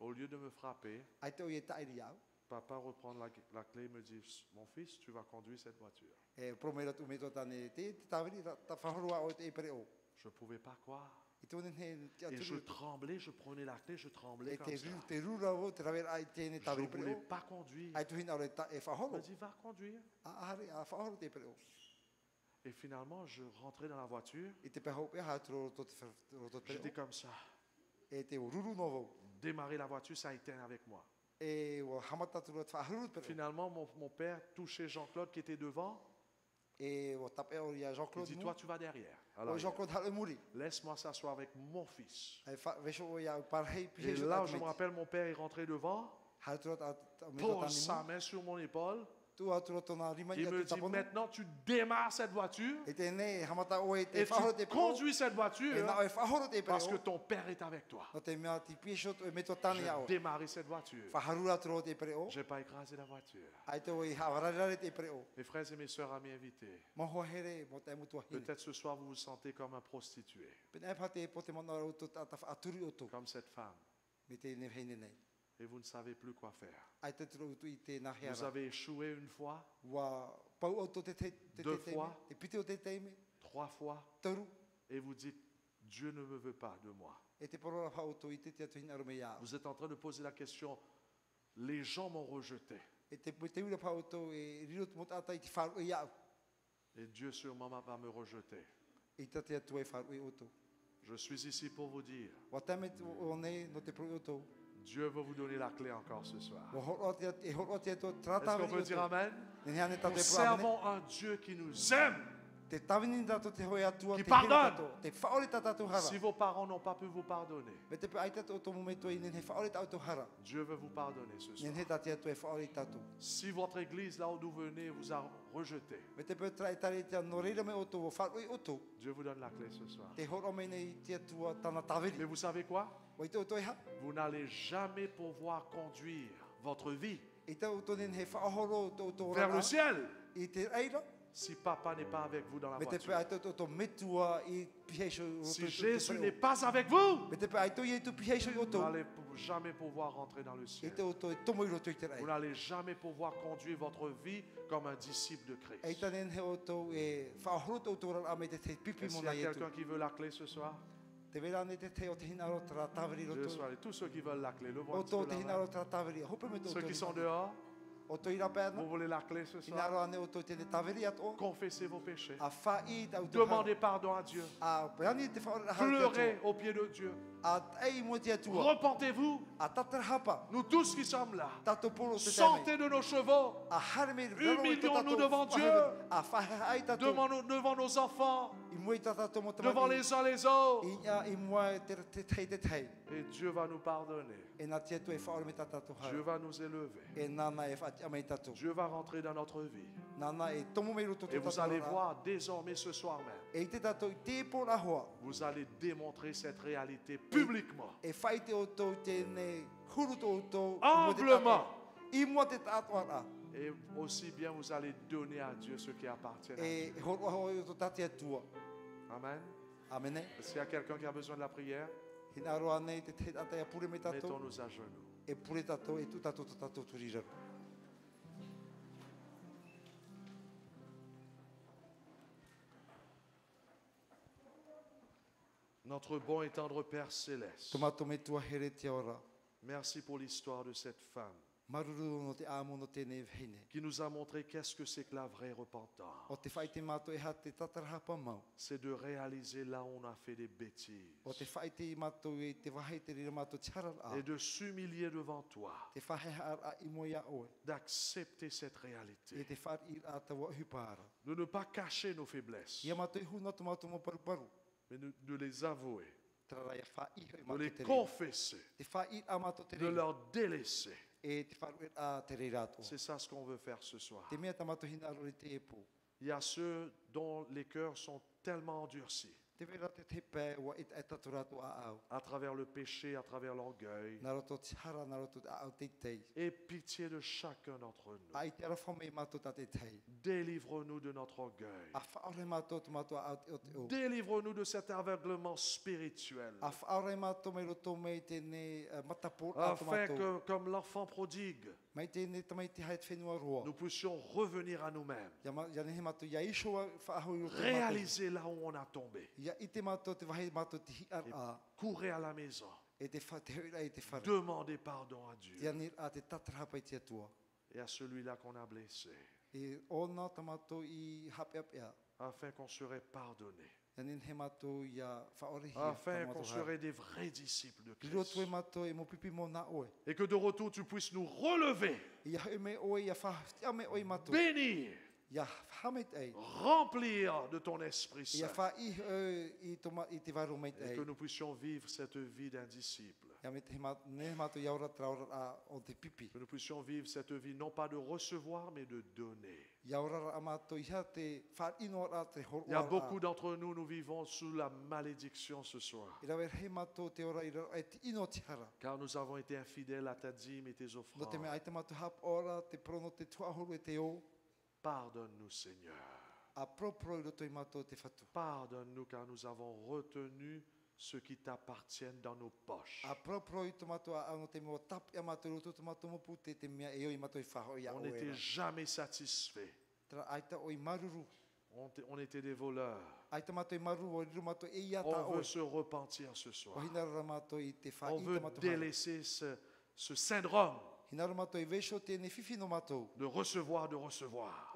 Au lieu de me frapper, Ai te o ye ta iri ya. papa reprend la clé et me dit, mon fils, tu vas conduire cette voiture. E promero tu me to tane te taveri ta fa horua o te pre o. Je ne pouvais pas croire. I te wonen he te Et je atu. tremblais, je prenais la clé, je tremblais E comme ça. te rura vo te ra ver ai te ne Je taveri ne pre voulais o. pas conduire. Ai tu hin ore ta e fa Il me horo. dit, va conduire. A fa horo te pre o. Et finalement, je rentrais dans la voiture. I te pe hope ha tro to te pre J'étais o. comme ça. E te ruru no vo. Démarrer la voiture, ça a éteint avec moi. E o hamata tro fa huru pre o. Finalement, mon père touchait Jean-Claude qui était devant. E o tape o ya Il Jean-Claude dit, mu. toi, tu vas derrière. O Alors, Jean-Claude ha muri. laisse-moi s'asseoir avec mon fils. Ai fa vesho o ya par hei pi Et là, je me rappelle, mon père est rentré devant, Ha tro ta me pose sa tani mu. main sur mon épaule. Tu a tro tona rima Il ya me te dit, tapono. maintenant, tu démarres cette voiture E te ne hamata o e te et fa horo te tu pre o. conduis cette E voiture na o e fa horo te pre parce que o. ton père est avec toi. No te mea ti pi shot e me to tani ya o. J'ai démarré cette voiture. Fa harura tro te pre o. Je n'ai pas écrasé la voiture. Ai te o i hawarare te pre o. Mes frères et mes sœurs, amis invités, Moho here mo te mutua hine. peut-être ce soir vous vous sentez comme un prostitué, Pena e pate po te mana o to ta aturi o to. comme cette femme, Me te ne heine nei. et vous ne savez plus quoi faire. Ai te tro tu i te na Vous hera. avez échoué une fois, Wa pau o to te Deux fois. teime. Te pite o te teime. 3 fois, Taru. et vous dites, Dieu ne me veut pas de moi. E te porora pa o to i te te atu hina arume ia. Vous êtes en train de poser la question, les gens m'ont rejeté, E te ura pa o to e riro te mota ata i te wharu ia. et Dieu sûrement va me rejeter. I te te atu e wharu i o to. Je suis ici pour vous dire, Wa tame o nei no te pro o to. Dieu veut vous donner la clé encore ce soir. Wa horo te e horo te to Est-ce trata qu'on peut dire Amen? Ne hane ta Nous te pro amene. servons un Dieu qui nous aime. Te tawini tato te hoi atua Qui te hira pardonne. tato. Te whaore ta tato hara. Si vos parents n'ont pas pu vous pardonner, Me te pe ai tato o to momento i nene whaore tato hara. Dieu veut vous pardonner ce soir. Nene ta te atu e whaore tato. Si votre église, là où vous venez, vous a rejeté, Me te pe trai tari te no reira me o to o wharu i o to. Dieu vous donne la clé ce soir. Te horo me nei te atua tana Mais tawiri. vous savez quoi? Wai te o to e ha. Vous n'allez jamais pouvoir conduire votre vie I te o to nene he whaahoro o to vers le rana. ciel I te eira. si papa n'est pas avec vous dans la Me te pe voiture. ai tato o to metua i pihesho o Si to Jésus n'est pas avec vous, Me te pe ai to i tu pihesho i o vous to. n'allez jamais pouvoir rentrer dans le I ciel. te o to e tomo i roto i te Vous rei. n'allez jamais pouvoir conduire votre vie comme un disciple de Ei Christ. ta nene he o to e whaahoro o to rana me te te pipi Est-ce qu'il y mona a i e tu. quelqu'un qui veut la clé ce soir? Te vera ne te te o te hinaro tra tawiri Dieu roto. soit avec tous ceux qui veulent la clé. Levons O un petit to peu te la main. hinaro tra tawiri. Hope me to Ceux to qui sont rima. dehors, O to ira perna. vous voulez la clé ce soir? Hinaro ane o to te ne tawiri ato. Confessez vos péchés. A whai ta o te Demandez pardon à Dieu. A peani te whaore ha te Pleurez ato. au pied de Dieu. A ei mo te atua. Repentez-vous. A tatar hapa. Nous tous qui sommes là, Tato polo te teme. sortez de nos chevaux. A hare me Humilions-nous devant Dieu. A whai tato. Devant nos enfants, I moi tato mo te devant mani. les uns les autres. I moi te tei. Et Dieu va nous pardonner. E na te atu e whaore me tato Dieu hara. va nous élever. E nana e whati amei tato. Dieu va rentrer dans notre vie. Nana e tomo me roto Et tō vous tātou allez rā. voir désormais ce soir même, E i te tātou i tēpō rā hoa. vous allez démontrer cette réalité publiquement. E whai te o tō tēnei huru tō tō Humblement. I mua te tātua rā. Et aussi bien vous allez donner à Dieu ce qui appartient à Dieu. E horo hoi o tō tātia tua. Amen. Amen e. Est-ce qu'il y a quelqu'un qui a besoin de la prière? Hina roa nei te te tātai a pure me tātou. Mettons-nous à genoux. E pure tātou e tu tātou tō tātou turiraru. Notre bon et tendre Père céleste, Tomato me tua here te ora. merci pour l'histoire de cette femme Maruru no te amo no tēnei vhine. qui nous a montré qu'est-ce que c'est que la vraie repentance. O te whai te mātou e ha te tatarahapa mau. C'est de réaliser là où on a fait des bêtises O te whai te mātou e te wahai te rira mātou tiara a. et de s'humilier devant toi, Te whahe har a i moia oe. d'accepter cette E réalité, te whar i a tawa hupara. de ne pas cacher nos faiblesses, Ia mātou i huna tu mātou mo paru. mais de les avouer, Tara ia wha i hoi de mātou les te rira. confesser, Te wha i a mātou te de rira. leur délaisser. E te whar a te rira ato. C'est ça ce qu'on veut faire ce soir. Te mea ta mātou hina aro i te epo. Il y a ceux dont les cœurs sont tellement endurcis Te vera te tepe wa i e tatu rato a au. à travers le péché, à travers l'orgueil. Nā roto tihara, nā roto a au te tei. Aie pitié de chacun d'entre nous. A i te ara whame i mātou ta te tei. Délivre-nous de notre orgueil. A whaore mātou tu mātou a o te o. Délivre-nous de cet aveuglement spirituel. A whaore mātou mai roto mei tēne matapor a tu Afin mātou. que, comme l'enfant prodigue, Mai tēne tamai te haet whenua roa. nous puissions revenir à nous-mêmes. Ia nehe mātou, ia isoa whaahoi roto mātou. Réaliser là où on a tombé. Ia i te mātou te wahe mātou te hiar a. Courir à la maison. E te hoi e te whare. Demander pardon à Dieu Ia nir a te tatarapa i te atua. et à celui-là qu'on a blessé. E ona ta mātou i hape ap ea. Afin qu'on serait pardonné. Ia nehe mātou ia whaore hia. Afin qu'on serait des vrais disciples de Riro tue Christ. mātou e mo pipi mo nā oe. Et que de retour tu puisses nous relever, Ia hoi me oe, ia whahtia me oe mātou. bénir, Ia hamet ei. remplir de ton Esprit Ia Saint. wha i te waru meit Et ei. que nous puissions vivre cette vie d'un disciple. Ia me te nehe mātou iaura traura a o te pipi. Que nous puissions vivre cette vie non pas de recevoir mais de donner. Iaura a mātou ia te whar ino a te horo Il y a beaucoup d'entre nous, nous vivons sous la malédiction ce soir. I rawe he mātou te ora i raro e te ino te hara. Car nous avons été infidèles à ta dîme et tes No te offrandes. mea ai te mātou hap ora, te prono te tuahoru e te o. Pardonne-nous, Seigneur. A propro i roto i mātou te whatu. Pardonne-nous car nous avons retenu ce qui t'appartient dans nos poches. A propro i to mātou a ano te mua tap ia mātou roto te mātou mopu te mea e o i mātou i whaho i a On o n'était era. jamais satisfait. Tra ai ta o i maruru. On était des voleurs. Ai ta mātou i maruru o riru mātou e ia ta On o. veut se repentir ce O soir. hinara mātou i te wha On i veut ta mātou hara. délaisser ce syndrome Hinara mātou i vesho tēne whiwhi no mātou. de recevoir.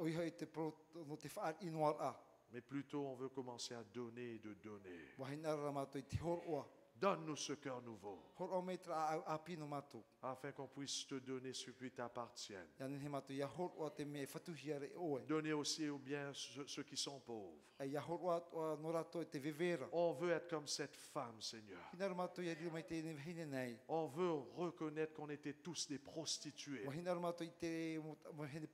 O iha i te pro no te whaar inoar a. Mais plutôt, on veut commencer à donner et de donner. Wa hinara mātou i te horoa. Donne-nous ce cœur nouveau, Horoa me tra a pino mātou. afin qu'on puisse te donner ce qui t'appartient. Ia nehe mātou ia horoa te mea whatuhia re oe. Donner aussi ou bien ceux qui sont pauvres. E ia horoa toa no rato e te vevera. On veut être comme cette femme, Seigneur. Hinara mātou ia riro mai tēne hine nei. On veut reconnaître qu'on était tous des prostituées Wa hinara mātou i te mo hene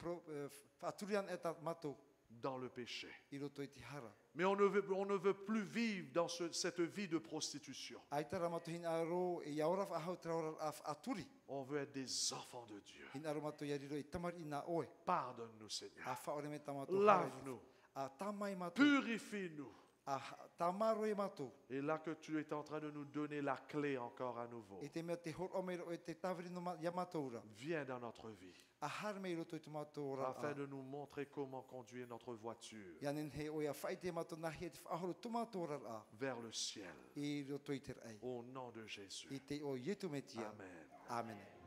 whaaturian e tā mātou dans le péché. i roto i te hara. Mais on ne veut plus vivre dans cette vie de prostitution. Ai tara mātou hina aro e iaora whaahau traora a aturi. On veut être des enfants de Dieu. Hina aro mātou ia riro i tamari i nā oe. Pardonne-nous, A Seigneur. whaore me tā mātou. Lave-nous, A tamai mātou. purifie-nous. A tamaro e mātou. Et là que tu es en train de nous donner la clé encore à nouveau. E te mea te horo mei o e te tawiri no ia mātou ra. Viens dans notre vie, A har mei roto i te mātou ra. afin de nous montrer comment conduire notre voiture Ia nen he o ia whai te mātou nahi e te whaahoro tu mātou ra a. vers le ciel. I roto i te rei. Au nom de Jésus. I te o ietu me tia. Amen. Amen.